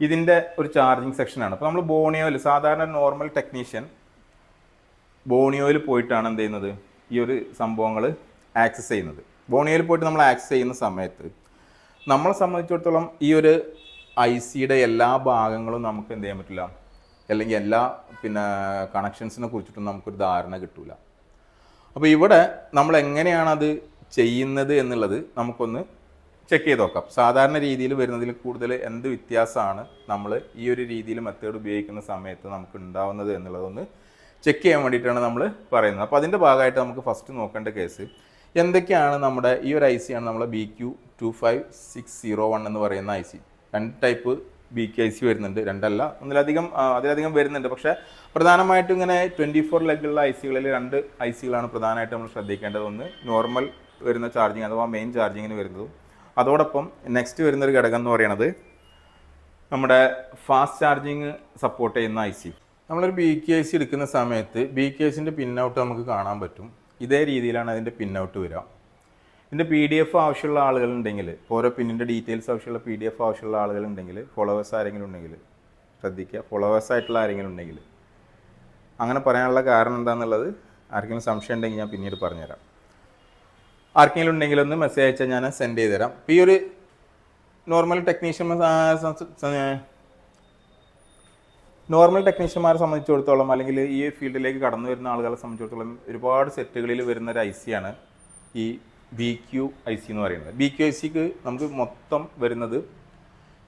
ഇതിൻ്റെ ഒരു ചാർജിങ് സെക്ഷനാണ്. അപ്പോൾ നമ്മൾ ബോണിയോയിൽ സാധാരണ നോർമൽ ടെക്നീഷ്യൻ ബോണിയോയിൽ പോയിട്ടാണ് എന്ത് ചെയ്യുന്നത്, ഈ ഒരു സംഭവങ്ങൾ ആക്സസ് ചെയ്യുന്നത്. ബോണിയോയിൽ പോയിട്ട് നമ്മൾ ആക്സസ് ചെയ്യുന്ന സമയത്ത് നമ്മളെ സംബന്ധിച്ചിടത്തോളം ഈ ഒരു ഐ സിയുടെ എല്ലാ ഭാഗങ്ങളും നമുക്ക് എന്ത് ചെയ്യാൻ പറ്റില്ല, അല്ലെങ്കിൽ എല്ലാ കണക്ഷൻസിനെ കുറിച്ചിട്ടും നമുക്കൊരു ധാരണ കിട്ടില്ല. അപ്പോൾ ഇവിടെ നമ്മൾ എങ്ങനെയാണ് അത് ചെയ്യുന്നത് എന്നുള്ളത് നമുക്കൊന്ന് ചെക്ക് ചെയ്ത് നോക്കാം. സാധാരണ രീതിയിൽ വരുന്നതിൽ കൂടുതൽ എന്ത് വ്യത്യാസമാണ് നമ്മൾ ഈ ഒരു രീതിയിൽ മെത്തേഡ് ഉപയോഗിക്കുന്ന സമയത്ത് നമുക്ക് ഉണ്ടാവുന്നത് എന്നുള്ളതൊന്ന് ചെക്ക് ചെയ്യാൻ വേണ്ടിയിട്ടാണ് നമ്മൾ പറയുന്നത്. അപ്പോൾ അതിൻ്റെ ഭാഗമായിട്ട് നമുക്ക് ഫസ്റ്റ് നോക്കേണ്ട കേസ് എന്തൊക്കെയാണ്. നമ്മുടെ ഈ ഒരു ഐ സിയാണ് നമ്മളെ BQ25601 എന്ന് പറയുന്ന I C. 2 type BQ IC വരുന്നുണ്ട്, 2 അല്ല അതിലധികം വരുന്നുണ്ട്. പക്ഷേ പ്രധാനമായിട്ടും ഇങ്ങനെ 24 ലെഗുള്ള ഐ സികളിൽ 2 ഐ സികളാണ് പ്രധാനമായിട്ട് നമ്മൾ ശ്രദ്ധിക്കേണ്ടത്. ഒന്ന് നോർമൽ വരുന്ന ചാർജിങ് അഥവാ മെയിൻ ചാർജിങ്ങിന് വരുന്നതും, അതോടൊപ്പം നെക്സ്റ്റ് വരുന്നൊരു ഘടകം എന്ന് പറയുന്നത് നമ്മുടെ ഫാസ്റ്റ് ചാർജിങ് സപ്പോർട്ട് ചെയ്യുന്ന ഐ സി. നമ്മളൊരു BQ IC എടുക്കുന്ന സമയത്ത് BQ ICൻ്റെ പിന്നൗട്ട് നമുക്ക് കാണാൻ പറ്റും. ഇതേ രീതിയിലാണ് അതിൻ്റെ പിന്നൗട്ട് വരിക. ഇതിൻ്റെ PDF ആവശ്യമുള്ള ആളുകളുണ്ടെങ്കിൽ, ഓരോ പിന്നിൻ്റെ ഡീറ്റെയിൽസ് ആവശ്യമുള്ള PDF ആവശ്യമുള്ള ആളുകളുണ്ടെങ്കിൽ, ഫോളോവേഴ്സ് ആരെങ്കിലും ഉണ്ടെങ്കിൽ ശ്രദ്ധിക്കുക. ഫോളോവേഴ്സ് ആയിട്ടുള്ള ആരെങ്കിലും ഉണ്ടെങ്കിൽ, അങ്ങനെ പറയാനുള്ള കാരണം എന്താണെന്നുള്ളത് ആർക്കെങ്കിലും സംശയം ഉണ്ടെങ്കിൽ ഞാൻ പിന്നീട് പറഞ്ഞുതരാം. ആർക്കെങ്കിലും ഉണ്ടെങ്കിൽ ഒന്ന് മെസ്സേജ് അയച്ചാൽ ഞാൻ സെൻഡ് ചെയ്ത് തരാം. ഇപ്പോൾ ഈ ഒരു നോർമൽ ടെക്നീഷ്യന്മാരെ സംബന്ധിച്ചിടത്തോളം, അല്ലെങ്കിൽ ഈ ഫീൽഡിലേക്ക് കടന്നു വരുന്ന ആളുകളെ സംബന്ധിച്ചിടത്തോളം ഒരുപാട് സെറ്റുകളിൽ വരുന്ന ഒരു ഐ സിയാണ് ഈ BQ IC എന്ന് പറയുന്നത്. BQ ICക്ക് നമുക്ക് മൊത്തം വരുന്നത്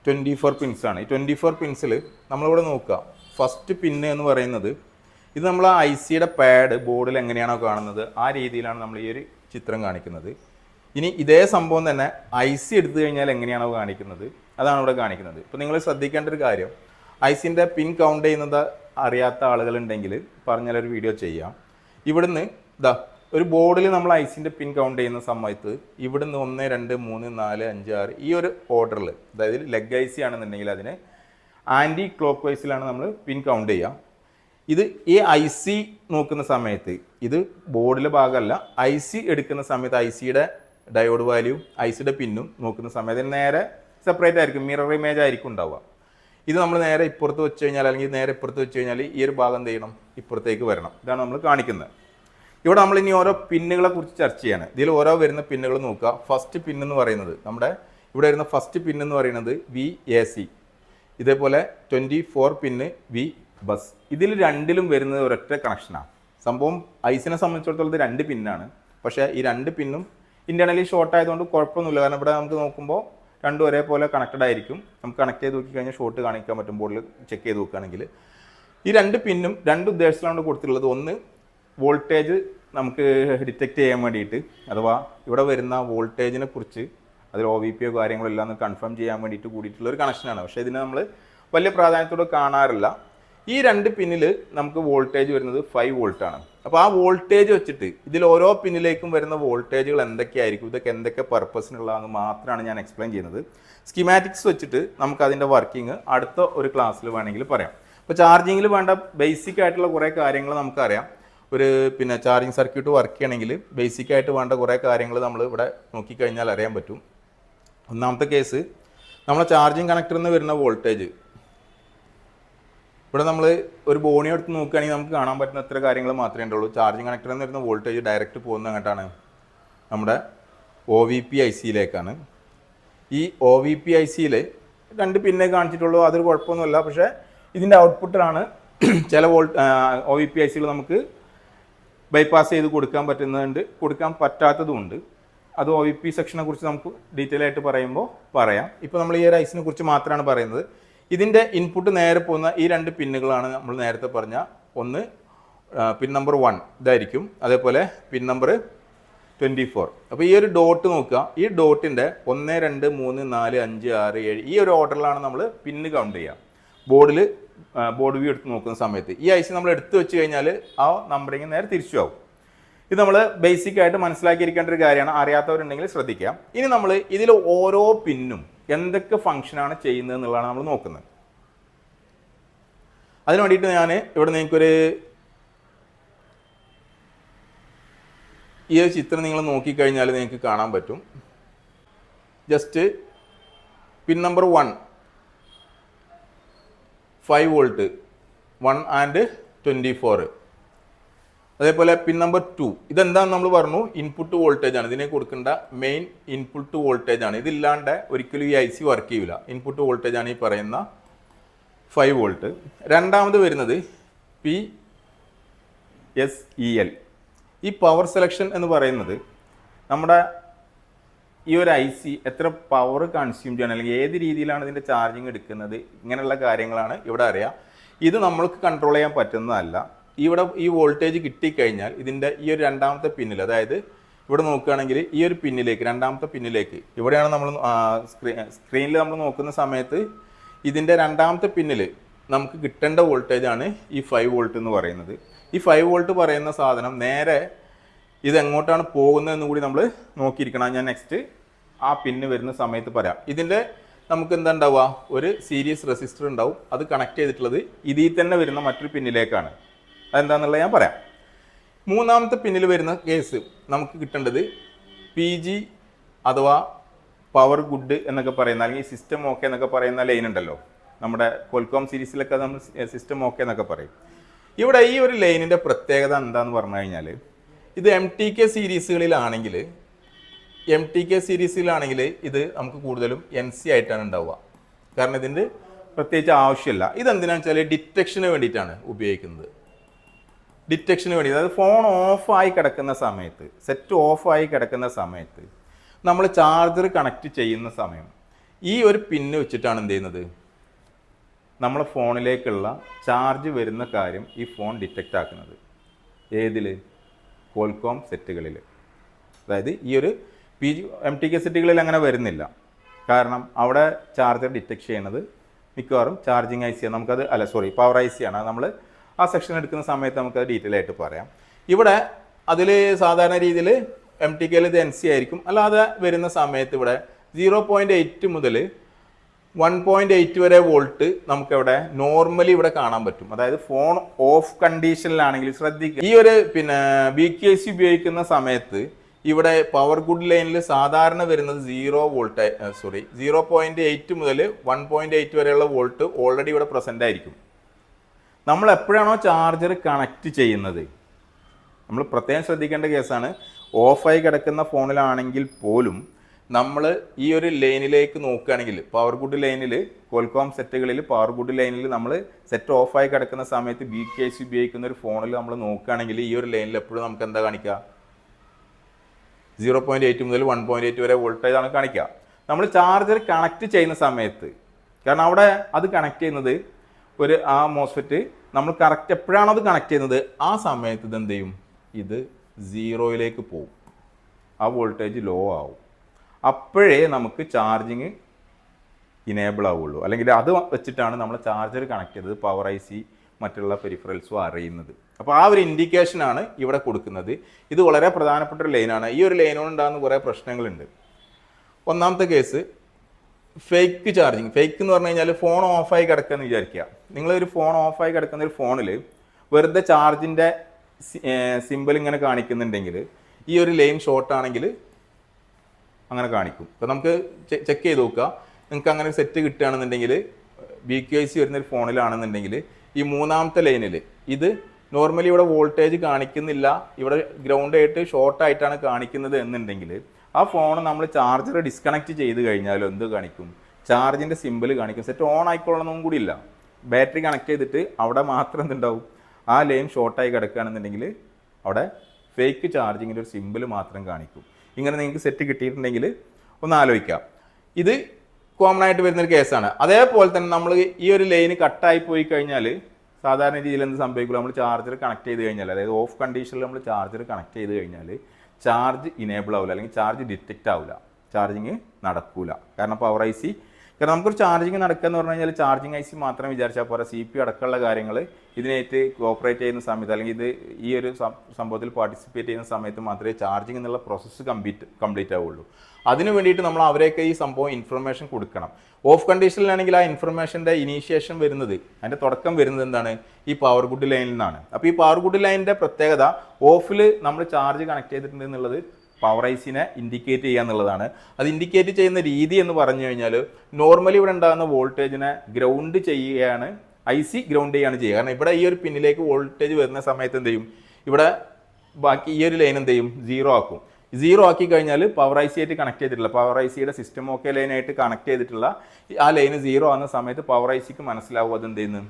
24 പിൻസാണ്. ഈ 24 പിൻസിൽ നമ്മളിവിടെ നോക്കുക, ഫസ്റ്റ് പിന്ന് എന്ന് പറയുന്നത് ഇത് നമ്മൾ ആ ഐ സിയുടെ പാഡ് ബോർഡിൽ എങ്ങനെയാണോ കാണുന്നത് ആ രീതിയിലാണ് നമ്മൾ ഈ ഒരു ചിത്രം കാണിക്കുന്നത്. ഇനി ഇതേ സംഭവം തന്നെ ഐ സി എടുത്തു കഴിഞ്ഞാൽ എങ്ങനെയാണോ കാണിക്കുന്നത് അതാണ് ഇവിടെ കാണിക്കുന്നത്. ഇപ്പോൾ നിങ്ങൾ ശ്രദ്ധിക്കേണ്ട ഒരു കാര്യം, ഐ സിൻ്റെ പിൻ കൗണ്ട് ചെയ്യുന്നത് അറിയാത്ത ആളുകളുണ്ടെങ്കിൽ പറഞ്ഞാലൊരു വീഡിയോ ചെയ്യാം. ഇവിടുന്ന് ഒരു ബോർഡിൽ നമ്മൾ ഐ സിൻ്റെ പിൻ കൗണ്ട് ചെയ്യുന്ന സമയത്ത് ഇവിടുന്ന് 1 2 3 4 5 6 ഈ ഒരു ഓർഡറിൽ, അതായത് ലെഗ് ഐ സി ആണെന്നുണ്ടെങ്കിൽ അതിന് ആൻറ്റി ക്ലോക്ക് വൈസിലാണ് നമ്മൾ പിൻ കൗണ്ട് ചെയ്യുക. ഇത് ഈ ഐ സി നോക്കുന്ന സമയത്ത് ഇത് ബോർഡിലെ ഭാഗമല്ല, ഐ സി എടുക്കുന്ന സമയത്ത് ഐ സിയുടെ ഡയോഡ് വാല്യൂ ഐ സിയുടെ പിന്നും നോക്കുന്ന സമയത്ത് നേരെ സെപ്പറേറ്റ് ആയിരിക്കും, മിറർ ഇമേജ് ആയിരിക്കും ഉണ്ടാവുക. ഇത് നമ്മൾ നേരെ ഇപ്പുറത്ത് വെച്ച് കഴിഞ്ഞാൽ, അല്ലെങ്കിൽ നേരെ ഇപ്പുറത്ത് വെച്ച് കഴിഞ്ഞാൽ ഈ ഒരു ഭാഗം എന്ത് ചെയ്യണം, ഇപ്പുറത്തേക്ക് വരണം. ഇതാണ് നമ്മൾ കാണിക്കുന്നത്. ഇവിടെ നമ്മൾ ഇനി ഓരോ പിന്നുകളെ കുറിച്ച് ചർച്ച ചെയ്യാണ്. ഇതിൽ ഓരോ വരുന്ന പിന്നുകൾ നോക്കുക. ഫസ്റ്റ് പിൻ എന്ന് പറയുന്നത് നമ്മുടെ ഇവിടെ വരുന്ന ഫസ്റ്റ് പിൻ എന്ന് പറയുന്നത് VAC, ഇതേപോലെ 24 പിന്ന് V ബസ്. ഇതിൽ രണ്ടിലും വരുന്നത് ഒരൊറ്റ കണക്ഷനാണ്. സംഭവം ഐസിനെ സംബന്ധിച്ചിടത്തോളം ഇത് 2 പിന്നാണ്. പക്ഷേ ഈ 2 പിന്നും ഇൻറ്റേർണലി ഷോർട്ട് ആയതുകൊണ്ട് കുഴപ്പമൊന്നുമില്ല. കാരണം ഇവിടെ നമുക്ക് നോക്കുമ്പോൾ രണ്ടും ഒരേപോലെ കണക്റ്റഡ് ആയിരിക്കും. നമുക്ക് കണക്ട് ചെയ്ത് നോക്കി കഴിഞ്ഞാൽ ഷോർട്ട് കാണിക്കാൻ പറ്റും ബോർഡിൽ ചെക്ക് ചെയ്ത് നോക്കുകയാണെങ്കിൽ. ഈ 2 പിന്നും 2 ഉദ്ദേശത്തിലാണ് കൊടുത്തിട്ടുള്ളത്. ഒന്ന് വോൾട്ടേജ് നമുക്ക് ഡിറ്റക്റ്റ് ചെയ്യാൻ വേണ്ടിയിട്ട്, അഥവാ ഇവിടെ വരുന്ന വോൾട്ടേജിനെ കുറിച്ച് അതിൽ OVP കാര്യങ്ങളോ എല്ലാം കൺഫേം ചെയ്യാൻ വേണ്ടിയിട്ട് കൂടിയിട്ടുള്ള ഒരു കണക്ഷനാണ്. പക്ഷേ ഇതിനെ നമ്മൾ വലിയ പ്രാധാന്യത്തോടെ കാണാറില്ല. ഈ 2 പിന്നിൽ നമുക്ക് വോൾട്ടേജ് വരുന്നത് 5 വോൾട്ടാണ്. അപ്പോൾ ആ വോൾട്ടേജ് വെച്ചിട്ട് ഇതിൽ ഓരോ പിന്നിലേക്കും വരുന്ന വോൾട്ടേജുകൾ എന്തൊക്കെയായിരിക്കും, ഇതൊക്കെ എന്തൊക്കെ പർപ്പസിനുള്ളതെന്ന് മാത്രമാണ് ഞാൻ എക്സ്പ്ലെയിൻ ചെയ്യുന്നത്. സ്കീമാറ്റിക്സ് വെച്ചിട്ട് നമുക്ക് അതിൻ്റെ വർക്കിംഗ് അടുത്ത ഒരു ക്ലാസ്സിൽ വേണമെങ്കിൽ പറയാം. അപ്പോൾ ചാർജിങ്ങിൽ വേണ്ട ബേസിക് ആയിട്ടുള്ള കുറേ കാര്യങ്ങൾ നമുക്കറിയാം. ഒരു ചാർജിങ് സർക്യൂട്ട് വർക്ക് ചെയ്യണമെങ്കിൽ ബേസിക് ആയിട്ട് വേണ്ട കുറേ കാര്യങ്ങൾ നമ്മൾ ഇവിടെ നോക്കിക്കഴിഞ്ഞാൽ അറിയാൻ പറ്റും. ഒന്നാമത്തെ കേസ്, നമ്മളെ ചാർജിങ് കണക്ടറിൽ നിന്ന് വരുന്ന വോൾട്ടേജ്. ഇവിടെ നമ്മൾ ഒരു ബോണി എടുത്ത് നോക്കുകയാണെങ്കിൽ നമുക്ക് കാണാൻ പറ്റുന്ന എത്ര കാര്യങ്ങൾ മാത്രമേ ഉള്ളൂ. ചാർജിങ് കണക്ടറിൽ നിന്ന് വരുന്ന വോൾട്ടേജ് ഡയറക്റ്റ് പോകുന്നത് എങ്ങോട്ടാണ്, നമ്മുടെ OVP ICയിലേക്കാണ്. ഈ OVP ICയിൽ 2 പിന്നേ കാണിച്ചിട്ടുള്ളൂ, അതൊരു കുഴപ്പമൊന്നുമില്ല. പക്ഷേ ഇതിൻ്റെ ഔട്ട്പുട്ടിലാണ് ചില OVP ICകൾ നമുക്ക് ബൈപ്പാസ് ചെയ്ത് കൊടുക്കാൻ പറ്റുന്നതുണ്ട്, കൊടുക്കാൻ പറ്റാത്തതുമുണ്ട്. അത് OVP സെക്ഷനെ കുറിച്ച് നമുക്ക് ഡീറ്റെയിൽ ആയിട്ട് പറയുമ്പോൾ പറയാം. ഇപ്പോൾ നമ്മൾ ഈ ഒരു ഐസിനെ കുറിച്ച് മാത്രമാണ് പറയുന്നത്. ഇതിൻ്റെ ഇൻപുട്ട് നേരെ പോകുന്ന ഈ 2 പിന്നുകളാണ് നമ്മൾ നേരത്തെ പറഞ്ഞ ഒന്ന് പിൻ നമ്പർ 1 ഇതായിരിക്കും, അതേപോലെ പിൻ നമ്പർ 24. അപ്പോൾ ഈ ഒരു ഡോട്ട് നോക്കുക, ഈ ഡോട്ടിൻ്റെ 1 2 3 4 5 6 7 ഈ ഒരു ഓർഡറിലാണ് നമ്മൾ പിന്ന് കൗണ്ട് ചെയ്യുക. ബോർഡ് വ്യൂ എടുത്ത് നോക്കുന്ന സമയത്ത് ഈ ഐസി നമ്മൾ എടുത്തു വെച്ച് കഴിഞ്ഞാൽ ആ നമ്പറിങ് നേരെ തിരിച്ചു ആവും. ഇത് നമ്മൾ ബേസിക് ആയിട്ട് മനസ്സിലാക്കിയിരിക്കേണ്ട ഒരു കാര്യമാണ്. അറിയാത്തവരുണ്ടെങ്കിൽ ശ്രദ്ധിക്കാം. ഇനി നമ്മൾ ഇതിൽ ഓരോ പിന്നും എന്തൊക്കെ ഫംഗ്ഷനാണ് ചെയ്യുന്നത് എന്നുള്ളതാണ് നമ്മൾ നോക്കുന്നത്. അതിന് വേണ്ടിയിട്ട് ഞാൻ ഇവിടെ നിങ്ങൾക്കൊരു ഈ ഒരു ചിത്രം നിങ്ങൾ നോക്കിക്കഴിഞ്ഞാൽ നിങ്ങൾക്ക് കാണാൻ പറ്റും. Just pin number 1 5 volt 1 and 24. അതേപോലെ പിൻ നമ്പർ 2 ഇതെന്താണെന്ന് നമ്മൾ പറഞ്ഞു, ഇൻപുട്ട് വോൾട്ടേജ് ആണ്. ഇതിനെ കൊടുക്കേണ്ട മെയിൻ ഇൻപുട്ട് വോൾട്ടേജ് ആണ്. ഇതില്ലാണ്ട് ഒരിക്കലും ഈ IC വർക്ക് ചെയ്യില്ല. ഇൻപുട്ട് വോൾട്ടേജ് ആണ് ഈ പറയുന്ന 5 വോൾട്ട്. രണ്ടാമത് വരുന്നത് PSEL. ഈ പവർ സെലക്ഷൻ എന്ന് പറയുന്നത് നമ്മുടെ ഈ ഒരു IC എത്ര പവർ കൺസ്യൂം ചെയ്യണം, അല്ലെങ്കിൽ ഏത് രീതിയിലാണ് ഇതിൻ്റെ ചാർജിങ് എടുക്കുന്നത്, ഇങ്ങനെയുള്ള കാര്യങ്ങളാണ് ഇവിടെ അറിയാം. ഇത് നമ്മൾക്ക് കൺട്രോൾ ചെയ്യാൻ പറ്റുന്നതല്ല. ഇവിടെ ഈ വോൾട്ടേജ് കിട്ടിക്കഴിഞ്ഞാൽ ഇതിൻ്റെ ഈ ഒരു രണ്ടാമത്തെ പിന്നിൽ, അതായത് ഇവിടെ നോക്കുകയാണെങ്കിൽ ഈ ഒരു പിന്നിലേക്ക്, രണ്ടാമത്തെ പിന്നിലേക്ക്, ഇവിടെയാണ് നമ്മൾ സ്ക്രീനിൽ നമ്മൾ നോക്കുന്ന സമയത്ത് ഇതിൻ്റെ രണ്ടാമത്തെ പിന്നിൽ നമുക്ക് കിട്ടേണ്ട വോൾട്ടേജാണ് ഈ 5 വോൾട്ട് എന്ന് പറയുന്നത്. ഈ 5 വോൾട്ട് പറയുന്ന സാധനം നേരെ ഇതെങ്ങോട്ടാണ് പോകുന്നതെന്ന് കൂടി നമ്മൾ നോക്കിയിരിക്കണം. ഞാൻ നെക്സ്റ്റ് ആ പിന്ന് വരുന്ന സമയത്ത് പറയാം. ഇതിൻ്റെ നമുക്ക് എന്താ ഉണ്ടാവുക, ഒരു സീരീസ് റെസിസ്റ്റർ ഉണ്ടാവും. അത് കണക്ട് ചെയ്തിട്ടുള്ളത് ഇതിൽ തന്നെ വരുന്ന മറ്റൊരു പിന്നിലേക്കാണ്. അതെന്താണെന്നുള്ളത് ഞാൻ പറയാം. മൂന്നാമത്തെ പിന്നിൽ വരുന്ന കേസ് നമുക്ക് കിട്ടേണ്ടത് PG അഥവാ പവർ ഗുഡ് എന്നൊക്കെ പറയുന്ന, അല്ലെങ്കിൽ സിസ്റ്റം ഓക്കെ എന്നൊക്കെ പറയുന്ന ലൈൻ ഉണ്ടല്ലോ. നമ്മുടെ കോൽക്കോം സീരീസിലൊക്കെ നമ്മൾ സിസ്റ്റം ഓക്കെ എന്നൊക്കെ പറയും. ഇവിടെ ഈ ഒരു ലൈനിൻ്റെ പ്രത്യേകത എന്താണെന്ന് പറഞ്ഞു കഴിഞ്ഞാൽ, ഇത് MTK സീരീസുകളിലാണെങ്കിൽ ഇത് നമുക്ക് കൂടുതലും NC ആയിട്ടാണ് ഉണ്ടാവുക. കാരണം ഇതിൻ്റെ പ്രത്യേകിച്ച് ആവശ്യമില്ല. ഇതെന്തിനാണെന്ന് വെച്ചാൽ ഡിറ്റക്ഷന് വേണ്ടിയിട്ടാണ് ഉപയോഗിക്കുന്നത്. ഡിറ്റക്ഷന് വേണ്ടി, അതായത് ഫോൺ ഓഫായി കിടക്കുന്ന സമയത്ത്, സെറ്റ് ഓഫായി കിടക്കുന്ന സമയത്ത് നമ്മൾ ചാർജർ കണക്ട് ചെയ്യുന്ന സമയം ഈ ഒരു പിന്ന് വെച്ചിട്ടാണ് എന്ത് ചെയ്യുന്നത്, നമ്മളെ ഫോണിലേക്കുള്ള ചാർജ് വരുന്ന കാര്യം ഈ ഫോൺ ഡിറ്റക്റ്റ് ആക്കുന്നത്. ഏതിൽ? കോൽക്കോം സെറ്റുകളിൽ. അതായത് ഈ ഒരു MTK സെറ്റുകളിൽ അങ്ങനെ വരുന്നില്ല. കാരണം അവിടെ ചാർജർ ഡിറ്റക്ട് ചെയ്യുന്നത് മിക്കവാറും ചാർജിങ് IC ആണ്. നമുക്കത് പവർ IC ആണ്. നമ്മൾ ആ സെക്ഷൻ എടുക്കുന്ന സമയത്ത് നമുക്കത് ഡീറ്റെയിൽ ആയിട്ട് പറയാം. ഇവിടെ അതിൽ സാധാരണ രീതിയിൽ MTKയിൽ ഇത് NC ആയിരിക്കും. അല്ലാതെ വരുന്ന സമയത്ത് ഇവിടെ 0.8 മുതൽ 1.8 വരെ വോൾട്ട് നമുക്കിവിടെ നോർമലി ഇവിടെ കാണാൻ പറ്റും. അതായത് ഫോൺ ഓഫ് കണ്ടീഷനിലാണെങ്കിൽ ശ്രദ്ധിക്കുക. ഈ ഒരു BQAC ഉപയോഗിക്കുന്ന സമയത്ത് ഇവിടെ പവർ ഗുഡ് ലൈനിൽ സാധാരണ വരുന്നത് 0.8 മുതൽ 1.8 വരെയുള്ള വോൾട്ട് ഓൾറെഡി ഇവിടെ പ്രസൻ്റ് ആയിരിക്കും. നമ്മൾ എപ്പോഴാണോ ചാർജർ കണക്ട് ചെയ്യുന്നത്, നമ്മൾ പ്രത്യേകം ശ്രദ്ധിക്കേണ്ട കേസാണ്. ഓഫായി കിടക്കുന്ന ഫോണിലാണെങ്കിൽ പോലും നമ്മൾ ഈ ഒരു ലൈനിലേക്ക് നോക്കുകയാണെങ്കിൽ, പവർ ഗുഡ് ലൈനിൽ, കോൽക്കോം സെറ്റുകളിൽ പവർ ഗുഡ് ലൈനിൽ നമ്മൾ സെറ്റ് ഓഫായി കിടക്കുന്ന സമയത്ത് BQAC ഉപയോഗിക്കുന്ന ഒരു ഫോണിൽ നമ്മൾ നോക്കുകയാണെങ്കിൽ ഈ ഒരു ലൈനിൽ എപ്പോഴും നമുക്ക് എന്താ കാണിക്കുക, 0.8 മുതൽ 1.8 വരെ വോൾട്ടേജ് ആണ് കാണിക്കുക. നമ്മൾ ചാർജർ കണക്ട് ചെയ്യുന്ന സമയത്ത്, കാരണം അവിടെ അത് കണക്ട് ചെയ്യുന്നത് ഒരു മോസ്ഫെറ്റ് നമ്മൾ കറക്റ്റ് എപ്പോഴാണോ അത് കണക്ട് ചെയ്യുന്നത് ആ സമയത്ത് ഇത് എന്ത് ചെയ്യും, ഇത് 0യിലേക്ക് പോകും. ആ വോൾട്ടേജ് ലോ ആവും. അപ്പോഴേ നമുക്ക് ചാർജിങ് ഇനേബിൾ ആവുള്ളൂ. അല്ലെങ്കിൽ അത് വെച്ചിട്ടാണ് നമ്മൾ ചാർജർ കണക്ട് ചെയ്തത് പവർ IC മറ്റുള്ള പെരിഫറൽസും അറിയുന്നത്. അപ്പോൾ ആ ഒരു ഇൻഡിക്കേഷനാണ് ഇവിടെ കൊടുക്കുന്നത്. ഇത് വളരെ പ്രധാനപ്പെട്ട ഒരു ലൈനാണ്. ഈ ഒരു ലൈനോടുണ്ടാകുന്ന കുറേ പ്രശ്നങ്ങളുണ്ട്. ഒന്നാമത്തെ കേസ് ഫേക്ക് ചാർജിങ്. ഫേക്ക് എന്ന് പറഞ്ഞു കഴിഞ്ഞാൽ ഫോൺ ഓഫായി കിടക്കുകയെന്ന് വിചാരിക്കുക. നിങ്ങളൊരു ഫോൺ ഓഫായി കിടക്കുന്ന ഒരു ഫോണിൽ വെറുതെ ചാർജിൻ്റെ സിമ്പിൾ ഇങ്ങനെ കാണിക്കുന്നുണ്ടെങ്കിൽ ഈ ഒരു ലൈൻ ഷോർട്ട് ആണെങ്കിൽ അങ്ങനെ കാണിക്കും. അപ്പോൾ നമുക്ക് ചെക്ക് ചെയ്ത് നോക്കുക. നിങ്ങൾക്ക് അങ്ങനെ സെറ്റ് കിട്ടുകയാണെന്നുണ്ടെങ്കിൽ BQAC വരുന്നൊരു ഫോണിലാണെന്നുണ്ടെങ്കിൽ ഈ മൂന്നാമത്തെ ലൈനിൽ ഇത് നോർമലി ഇവിടെ വോൾട്ടേജ് കാണിക്കുന്നില്ല, ഇവിടെ ഗ്രൗണ്ട് ആയിട്ട് ഷോർട്ടായിട്ടാണ് കാണിക്കുന്നത് എന്നുണ്ടെങ്കിൽ ആ ഫോൺ നമ്മൾ ചാർജർ ഡിസ്കണക്ട് ചെയ്ത് കഴിഞ്ഞാൽ എന്ത് കാണിക്കും, ചാർജിൻ്റെ സിമ്പിൾ കാണിക്കും. സെറ്റ് ഓൺ ആയിക്കൊള്ളണമെന്നും കൂടി ഇല്ല. ബാറ്ററി കണക്ട് ചെയ്തിട്ട് അവിടെ മാത്രം എന്തുണ്ടാവും, ആ ലൈൻ ഷോർട്ടായി കിടക്കുകയാണെന്നുണ്ടെങ്കിൽ അവിടെ ഫേക്ക് ചാർജിങ്ങിൻ്റെ ഒരു സിമ്പിൾ മാത്രം കാണിക്കും. ഇങ്ങനെ നിങ്ങൾക്ക് സെറ്റ് കിട്ടിയിട്ടുണ്ടെങ്കിൽ ഒന്ന് ആലോചിക്കാം. ഇത് കോമൺ ആയിട്ട് വരുന്നൊരു കേസാണ്. അതേപോലെ തന്നെ നമ്മൾ ഈ ഒരു ലൈന് കട്ടായി പോയി കഴിഞ്ഞാൽ സാധാരണ രീതിയിൽ എന്ത് സംഭവിക്കില്ല, നമ്മൾ ചാർജർ കണക്ട് ചെയ്ത് കഴിഞ്ഞാൽ, അതായത് ഓഫ് കണ്ടീഷനിൽ നമ്മൾ ചാർജർ കണക്ട് ചെയ്ത് കഴിഞ്ഞാൽ ചാർജ് ഇനേബിൾ ആവില്ല, അല്ലെങ്കിൽ ചാർജ് ഡിറ്റക്റ്റ് ആവില്ല, ചാർജിങ് നടക്കൂല. കാരണം പവർ IC, കാരണം നമുക്കൊരു ചാർജിങ് നടക്കുക എന്ന് പറഞ്ഞു കഴിഞ്ഞാൽ ചാർജിങ് IC മാത്രം വിചാരിച്ചാൽ പോരാ, CPU അടക്കമുള്ള കാര്യങ്ങൾ ഇതിനായിട്ട് കോപ്പറേറ്റ് ചെയ്യുന്ന സമയത്ത്, അല്ലെങ്കിൽ ഇത് ഈ ഒരു സംഭവത്തിൽ പാർട്ടിസിപ്പേറ്റ് ചെയ്യുന്ന സമയത്ത് മാത്രമേ ചാർജിങ് എന്നുള്ള പ്രോസസ്സ് കംപ്ലീറ്റ് ആവുള്ളൂ. അതിന് വേണ്ടിയിട്ട് നമ്മൾ അവരെയൊക്കെ ഈ സംഭവം ഇൻഫർമേഷൻ കൊടുക്കണം. ഓഫ് കണ്ടീഷനിലാണെങ്കിൽ ആ ഇൻഫർമേഷൻ്റെ ഇനീഷ്യേഷൻ വരുന്നത്, അതിൻ്റെ തുടക്കം വരുന്നത് എന്താണ്, ഈ പവർ ഗുഡ് ലൈനിൽ നിന്നാണ്. അപ്പോൾ ഈ പവർ ഗുഡ് ലൈനിൻ്റെ പ്രത്യേകത ഓഫിൽ നമ്മൾ ചാർജ് കണക്ട് ചെയ്തിട്ടുണ്ട് എന്നുള്ളത് പവർ ICനെ ഇൻഡിക്കേറ്റ് ചെയ്യുക എന്നുള്ളതാണ്. അത് ഇൻഡിക്കേറ്റ് ചെയ്യുന്ന രീതി എന്ന് പറഞ്ഞു കഴിഞ്ഞാൽ നോർമലി ഇവിടെ ഉണ്ടാകുന്ന വോൾട്ടേജിനെ ഗ്രൗണ്ട് ചെയ്യുകയാണ് IC ഗ്രൗണ്ട് ചെയ്യാണ് ചെയ്യുക. കാരണം ഇവിടെ ഈ ഒരു പിന്നിലേക്ക് വോൾട്ടേജ് വരുന്ന സമയത്ത് എന്ത് ചെയ്യും, ഇവിടെ ബാക്കി ഈ ഒരു ലൈൻ എന്ത് ചെയ്യും, 0 ആക്കും. 0 ആക്കി കഴിഞ്ഞാൽ പവർ IC ആയിട്ട് കണക്ട് ചെയ്തിട്ടുള്ള പവർ ICയുടെ സിസ്റ്റം ഓക്കെ ലൈനായിട്ട് കണക്ട് ചെയ്തിട്ടുള്ള ആ ലൈന് 0 ആകുന്ന സമയത്ത് പവർ ICക്ക് മനസ്സിലാവും അത് എന്ത് ചെയ്യുന്നു,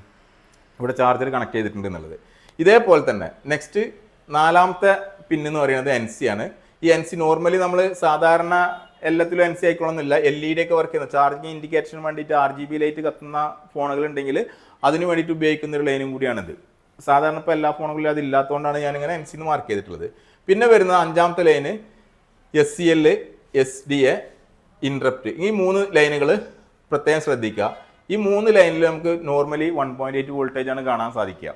ഇവിടെ ചാർജർ കണക്ട് ചെയ്തിട്ടുണ്ട് എന്നുള്ളത്. ഇതേപോലെ തന്നെ നെക്സ്റ്റ് 4ാമത്തെ പിന്നെന്ന് പറയുന്നത് NC ആണ്. ഈ NC നോർമലി നമ്മൾ സാധാരണ എല്ലാത്തിലും NC ആയിക്കോളന്നില്ല, LED ഒക്കെ വർക്ക് ചെയ്യുന്ന ചാർജിങ് ഇൻഡിക്കേഷന് വേണ്ടിയിട്ട് RGB ലൈറ്റ് കത്തുന്ന ഫോണുകൾ ഉണ്ടെങ്കിൽ അതിന് വേണ്ടിയിട്ട് ഉപയോഗിക്കുന്ന ഒരു ലൈനും കൂടിയാണിത്. സാധാരണ ഇപ്പോൾ എല്ലാ ഫോണുകളിലും അത് ഇല്ലാത്തതുകൊണ്ടാണ് ഞാനിങ്ങനെ NC എന്ന് മാർക്ക് ചെയ്തിട്ടുള്ളത്. പിന്നെ വരുന്ന 5ാമത്തെ ലൈന് SCL, SDA, ഇൻട്രപ്റ്റ്. ഈ 3 ലൈനുകൾ പ്രത്യേകം ശ്രദ്ധിക്കുക. ഈ 3 ലൈനിൽ നമുക്ക് നോർമലി 1.8 വോൾട്ടേജ് ആണ് കാണാൻ സാധിക്കുക.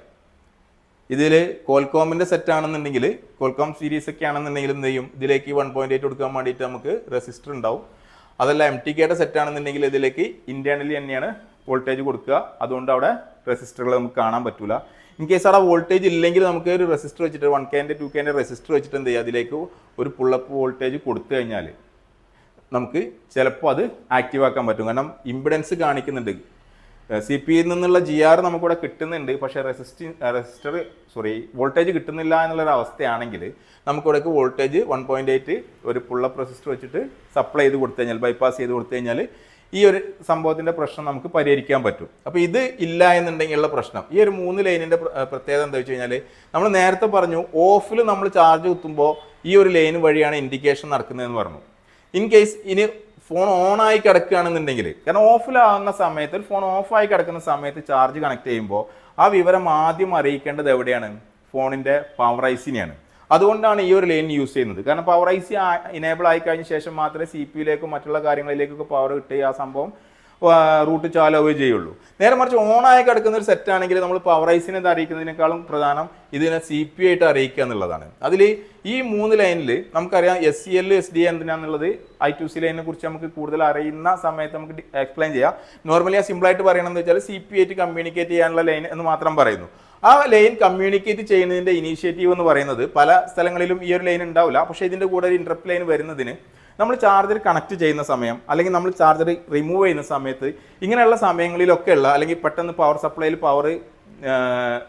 ഇതിൽ കോൾകോമിൻ്റെ സെറ്റ് ആണെന്നുണ്ടെങ്കിൽ, കോൾകോം സീരീസ് ഒക്കെ ആണെന്നുണ്ടെങ്കിൽ എന്ത് ചെയ്യും, ഇതിലേക്ക് 1.8 കൊടുക്കാൻ വേണ്ടിയിട്ട് നമുക്ക് റെസിസ്റ്റർ ഉണ്ടാവും. അതല്ല MTKയുടെ സെറ്റ് ആണെന്നുണ്ടെങ്കിൽ ഇതിലേക്ക് ഇന്റേണലി തന്നെയാണ് വോൾട്ടേജ് കൊടുക്കുക. അതുകൊണ്ട് അവിടെ റെസിസ്റ്ററുകൾ നമുക്ക് കാണാൻ പറ്റില്ല. ഇൻ കേസ് അവിടെ വോൾട്ടേജ് ഇല്ലെങ്കിൽ നമുക്ക് ഒരു റെസിസ്റ്റർ വെച്ചിട്ട് 1Kൻ്റെ 2Kൻ്റെ റെസിസ്റ്റർ വെച്ചിട്ട് എന്ത് ചെയ്യുക, അതിലേക്ക് ഒരു പുള്ളപ്പ് വോൾട്ടേജ് കൊടുത്തു കഴിഞ്ഞാൽ നമുക്ക് ചിലപ്പോൾ അത് ആക്റ്റീവ് ആക്കാൻ പറ്റും. കാരണം ഇമ്പിഡൻസ് കാണിക്കുന്നുണ്ട്. CPയിൽ നിന്നുള്ള GR നമുക്കിവിടെ കിട്ടുന്നുണ്ട്, പക്ഷേ വോൾട്ടേജ് കിട്ടുന്നില്ല എന്നുള്ളൊരു അവസ്ഥയാണെങ്കിൽ നമുക്കിവിടേക്ക് വോൾട്ടേജ് 1.8 ഒരു പുള്ളപ്പ് റെസിസ്റ്റർ വെച്ചിട്ട് സപ്ലൈ ചെയ്ത് കൊടുത്തു കഴിഞ്ഞാൽ, ബൈപ്പാസ് ചെയ്ത് കൊടുത്തു കഴിഞ്ഞാൽ ഈ ഒരു സംഭവത്തിൻ്റെ പ്രശ്നം നമുക്ക് പരിഹരിക്കാൻ പറ്റും. അപ്പോൾ ഇത് ഇല്ല എന്നുണ്ടെങ്കിലുള്ള പ്രശ്നം, ഈ ഒരു 3 ലൈനിൻ്റെ പ്രത്യേകത എന്താ വെച്ച് കഴിഞ്ഞാൽ, നമ്മൾ നേരത്തെ പറഞ്ഞു ഓഫിൽ നമ്മൾ ചാർജ് കുത്തുമ്പോൾ ഈ ഒരു ലൈൻ വഴിയാണ് ഇൻഡിക്കേഷൻ നടക്കുന്നതെന്ന് പറഞ്ഞു. ഇൻ കേസ് ഇനി ഫോൺ ഓണായി കിടക്കുകയാണെന്നുണ്ടെങ്കിൽ, കാരണം ഓഫിലാകുന്ന സമയത്ത് ഒരു ഫോൺ ഓഫായി കിടക്കുന്ന സമയത്ത് ചാർജ് കണക്ട് ചെയ്യുമ്പോൾ ആ വിവരം ആദ്യം അറിയിക്കേണ്ടത് എവിടെയാണ്, ഫോണിൻ്റെ പവർ ICനെയാണ്. അതുകൊണ്ടാണ് ഈ ഒരു ലൈൻ യൂസ് ചെയ്യുന്നത്. കാരണം പവർ IC ഇനേബിൾ ആയി കഴിഞ്ഞ ശേഷം മാത്രമേ CPയിലേക്കും മറ്റുള്ള കാര്യങ്ങളിലേക്കൊക്കെ പവർ കിട്ടുക, ആ സംഭവം റൂട്ട് ചാലാവുകയും ചെയ്യുള്ളൂ. നേരെ മറിച്ച് ഓണായി കിടക്കുന്ന ഒരു സെറ്റ് ആണെങ്കിൽ നമ്മൾ പവർ ICനെ അറിയിക്കുന്നതിനേക്കാളും പ്രധാനം ഇതിനെ CP ആയിട്ട് അറിയിക്കുക എന്നുള്ളതാണ്. അതിൽ ഈ 3 ലൈനിൽ നമുക്കറിയാം SCL, SDA എന്തിനാന്നുള്ളത് I2C ലൈനിനെ കുറിച്ച് നമുക്ക് കൂടുതൽ അറിയുന്ന സമയത്ത് നമുക്ക് എക്സ്പ്ലെയിൻ ചെയ്യാം. നോർമലി ആ സിമ്പിളായിട്ട് പറയണമെന്ന് വെച്ചാൽ CP ആയിട്ട് കമ്മ്യൂണിക്കേറ്റ് ചെയ്യാനുള്ള ലൈൻ എന്ന് മാത്രം പറയുന്നു. ആ ലൈൻ കമ്മ്യൂണിക്കേറ്റ് ചെയ്യുന്നതിൻ്റെ ഇനീഷ്യേറ്റീവ് എന്ന് പറയുന്നത് പല സ്ഥലങ്ങളിലും ഈ ഒരു ലൈൻ ഉണ്ടാവില്ല. പക്ഷേ ഇതിൻ്റെ കൂടെ ഒരു ഇൻട്രപ്റ്റ് ലൈൻ വരുന്നതിന് നമ്മൾ ചാർജർ കണക്ട് ചെയ്യുന്ന സമയം, അല്ലെങ്കിൽ നമ്മൾ ചാർജർ റിമൂവ് ചെയ്യുന്ന സമയത്ത്, ഇങ്ങനെയുള്ള സമയങ്ങളിലൊക്കെ ഉള്ള, അല്ലെങ്കിൽ പെട്ടെന്ന് പവർ സപ്ലൈയിൽ പവർ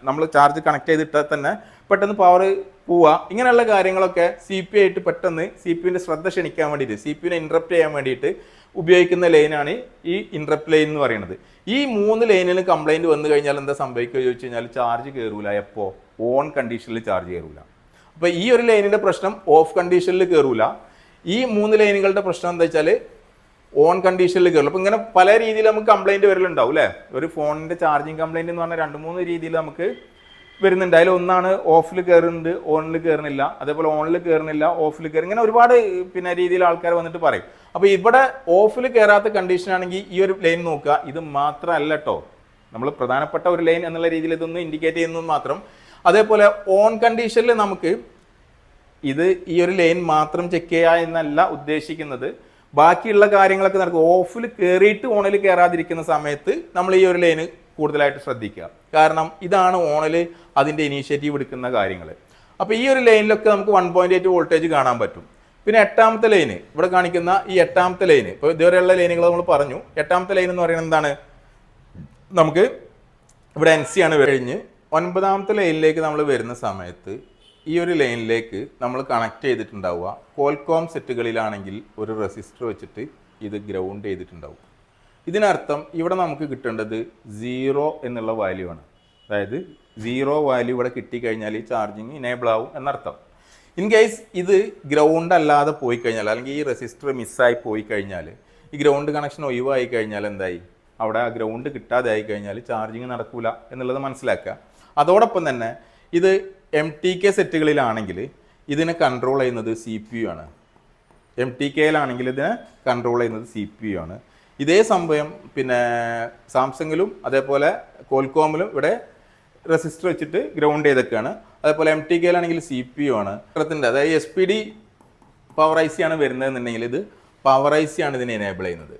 നമ്മൾ ചാർജ് കണക്ട് ചെയ്തിട്ടാൽ തന്നെ പെട്ടെന്ന് പവർ പോവുക, ഇങ്ങനെയുള്ള കാര്യങ്ങളൊക്കെ CP ആയിട്ട് പെട്ടെന്ന് CPയുടെ ശ്രദ്ധ ക്ഷണിക്കാൻ വേണ്ടിയിട്ട്, CPനെ ഇൻട്രപ്റ്റ് ചെയ്യാൻ വേണ്ടിയിട്ട് ഉപയോഗിക്കുന്ന ലൈനാണ് ഈ ഇൻട്രപ്റ്റ് ലൈൻ എന്ന് പറയുന്നത്. ഈ 3 ലൈനിൽ കംപ്ലൈൻറ്റ് വന്നു കഴിഞ്ഞാൽ എന്താ സംഭവിക്കുക ചോദിച്ചു കഴിഞ്ഞാൽ, ചാർജ് കയറൂല. എപ്പോൾ? ഓൺ കണ്ടീഷനിൽ ചാർജ് കയറൂല. അപ്പോൾ ഈ ഒരു ലൈനിൻ്റെ പ്രശ്നം ഓഫ് കണ്ടീഷനിൽ കയറൂല. ഈ 3 ലൈനുകളുടെ പ്രശ്നം എന്താ വെച്ചാൽ ഓൺ കണ്ടീഷനിൽ കയറുള്ളൂ. അപ്പോൾ ഇങ്ങനെ പല രീതിയിൽ നമുക്ക് കംപ്ലൈൻറ്റ് വരലുണ്ടാവും അല്ലേ. ഒരു ഫോണിൻ്റെ ചാർജിങ് കംപ്ലൈൻറ്റ് എന്ന് പറഞ്ഞാൽ 2-3 രീതിയിൽ നമുക്ക് വരുന്നുണ്ട്. അതിൽ ഒന്നാണ് ഓഫിൽ കയറുന്നുണ്ട്, ഓണിൽ കയറുന്നില്ല, അതേപോലെ ഓണിൽ കയറുന്നില്ല, ഓഫിൽ കയറി, ഇങ്ങനെ ഒരുപാട് രീതിയിൽ ആൾക്കാർ വന്നിട്ട് പറയും. അപ്പോൾ ഇവിടെ ഓഫിൽ കയറാത്ത കണ്ടീഷൻ ആണെങ്കിൽ ഈ ഒരു ലൈൻ നോക്കുക. ഇത് മാത്രമല്ല കേട്ടോ, നമ്മൾ പ്രധാനപ്പെട്ട ഒരു ലൈൻ എന്നുള്ള രീതിയിൽ ഇതൊന്ന് ഇൻഡിക്കേറ്റ് ചെയ്യുന്നത് മാത്രം. അതേപോലെ ഓൺ കണ്ടീഷനിൽ നമുക്ക് ഇത് ഈ ഒരു ലൈൻ മാത്രം ചെക്ക് ചെയ്യുക എന്നല്ല ഉദ്ദേശിക്കുന്നത്, ബാക്കിയുള്ള കാര്യങ്ങളൊക്കെ നടക്കും. ഓഫിൽ കയറിയിട്ട് ഓണിൽ കയറാതിരിക്കുന്ന സമയത്ത് നമ്മൾ ഈ ഒരു ലൈന് കൂടുതലായിട്ട് ശ്രദ്ധിക്കുക. കാരണം ഇതാണ് ഓണിൽ അതിൻ്റെ ഇനീഷ്യേറ്റീവ് എടുക്കുന്ന കാര്യങ്ങൾ. അപ്പോൾ ഈ ഒരു ലൈനിലൊക്കെ നമുക്ക് 1.8 വോൾട്ടേജ് കാണാൻ പറ്റും. പിന്നെ 8ാമത്തെ ലൈന് ഇവിടെ കാണിക്കുന്ന ഈ 8ാമത്തെ ലൈന്, ഇപ്പോൾ ഇതുവരെയുള്ള ലൈനുകൾ നമ്മൾ പറഞ്ഞു. 8ാമത്തെ ലൈൻ എന്ന് പറയുന്നത് എന്താണ്, നമുക്ക് ഇവിടെ NC ആണ് കഴിഞ്ഞ് 9ാമത്തെ ലൈനിലേക്ക് നമ്മൾ വരുന്ന സമയത്ത് ഈ ഒരു ലൈനിലേക്ക് നമ്മൾ കണക്ട് ചെയ്തിട്ടുണ്ടാവുക. കോൾകോം സെറ്റുകളിലാണെങ്കിൽ ഒരു റെസിസ്റ്റർ വെച്ചിട്ട് ഇത് ഗ്രൗണ്ട് ചെയ്തിട്ടുണ്ടാവും. ഇതിനർത്ഥം ഇവിടെ നമുക്ക് കിട്ടേണ്ടത് 0 എന്നുള്ള വാല്യൂ ആണ്. അതായത് 0 വാല്യൂ ഇവിടെ കിട്ടിക്കഴിഞ്ഞാൽ ഈ ചാർജിങ് ഇനേബിൾ ആവും എന്നർത്ഥം. ഇൻ കേസ് ഇത് ഗ്രൗണ്ട് അല്ലാതെ പോയി കഴിഞ്ഞാൽ, അല്ലെങ്കിൽ ഈ റെസിസ്റ്റർ മിസ്സായി പോയി കഴിഞ്ഞാൽ, ഈ ഗ്രൗണ്ട് കണക്ഷൻ ഒഴിവായി കഴിഞ്ഞാൽ എന്തായി, അവിടെ ആ ഗ്രൗണ്ട് കിട്ടാതെ ആയി കഴിഞ്ഞാൽ ചാർജിങ് നടക്കൂല എന്നുള്ളത് മനസ്സിലാക്കുക. അതോടൊപ്പം തന്നെ ഇത് MTK സെറ്റുകളിലാണെങ്കിൽ ഇതിനെ കൺട്രോൾ ചെയ്യുന്നത് CPU ആണ്. MTKയിലാണെങ്കിൽ ഇതിനെ കൺട്രോൾ ചെയ്യുന്നത് CPU ആണ്. ഇതേ സംഭവം പിന്നെ സാംസങ്ങിലും അതേപോലെ കോൾകോമിലും ഇവിടെ റെസിസ്റ്റർ വെച്ചിട്ട് ഗ്രൗണ്ട് ചെയ്തൊക്കെയാണ്. അതേപോലെ MTKയിലാണെങ്കിൽ CPU ആണ്. അതായത് SPD പവർ IC ആണ് വരുന്നതെന്നുണ്ടെങ്കിൽ ഇത് പവർ IC ആണ് ഇതിനെ എനേബിൾ ചെയ്യുന്നത്,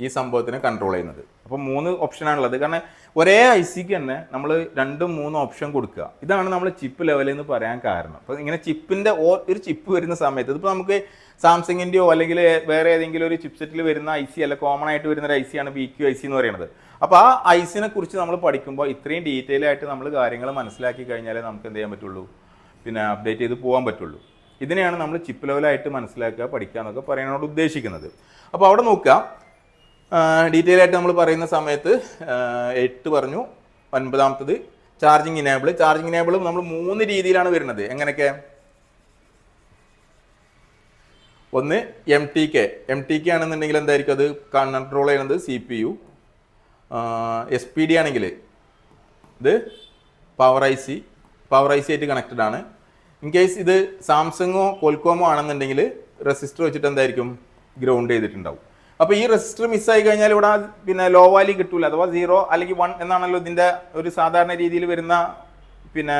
ഈ സംഭവത്തിനെ കൺട്രോൾ ചെയ്യുന്നത്. അപ്പോൾ 3 ഓപ്ഷനാണുള്ളത്. കാരണം ഒരേ ICക്ക് തന്നെ നമ്മൾ 2-3 ഓപ്ഷൻ കൊടുക്കുക. ഇതാണ് നമ്മൾ ചിപ്പ് ലെവലിൽ എന്ന് പറയാൻ കാരണം. അപ്പോൾ ഇങ്ങനെ ചിപ്പിൻ്റെ ഒരു ചിപ്പ് വരുന്ന സമയത്ത്, ഇതിപ്പോൾ നമുക്ക് സാംസങ്ങിൻ്റെയോ അല്ലെങ്കിൽ വേറെ ഏതെങ്കിലും ഒരു ചിപ്പ് സെറ്റിൽ വരുന്ന IC അല്ല, കോമൺ ആയിട്ട് വരുന്ന ഒരു IC ആണ് BQ IC എന്ന് പറയുന്നത്. അപ്പോൾ ആ ഐസിനെ കുറിച്ച് നമ്മൾ പഠിക്കുമ്പോൾ ഇത്രയും ഡീറ്റെയിൽ ആയിട്ട് നമ്മൾ കാര്യങ്ങൾ മനസ്സിലാക്കി കഴിഞ്ഞാലേ നമുക്ക് എന്ത് ചെയ്യാൻ പറ്റുള്ളൂ, പിന്നെ അപ്ഡേറ്റ് ചെയ്ത് പോകാൻ പറ്റുള്ളൂ. ഇതിനെയാണ് നമ്മൾ ചിപ്പ് ലെവലായിട്ട് മനസ്സിലാക്കുക, പഠിക്കുക എന്നൊക്കെ പറയാനോട് ഉദ്ദേശിക്കുന്നത്. അപ്പോൾ അവിടെ നോക്കുക, ഡീറ്റെയിൽ ആയിട്ട് നമ്മൾ പറയുന്ന സമയത്ത് 8 പറഞ്ഞു. 9ാമത്തത് ചാർജിങ് ഇനേബിൾ. ചാർജിങ് ഇനേബിളും നമ്മൾ 3 രീതിയിലാണ് വരുന്നത്. എങ്ങനെയൊക്കെ? ഒന്ന് MTK ആണെന്നുണ്ടെങ്കിൽ എന്തായിരിക്കും അത് കൺട്രോൾ ചെയ്യുന്നത് CPU. SPD ആണെങ്കിൽ ഇത് പവർ IC ആയിട്ട് കണക്റ്റഡ് ആണ്. ഇൻ കേസ് ഇത് സാംസങ്ങോ കോൽക്കോമോ ആണെന്നുണ്ടെങ്കിൽ റെസിസ്റ്റർ വെച്ചിട്ട് എന്തായിരിക്കും, ഗ്രൗണ്ട് ചെയ്തിട്ടുണ്ടാവും. അപ്പോൾ ഈ റെസിസ്റ്റർ മിസ്സായി കഴിഞ്ഞാൽ ഇവിടെ പിന്നെ ലോ വാല്യൂ കിട്ടൂല, അഥവാ 0 അല്ലെങ്കിൽ 1 എന്നാണല്ലോ ഇതിൻ്റെ ഒരു സാധാരണ രീതിയിൽ വരുന്ന പിന്നെ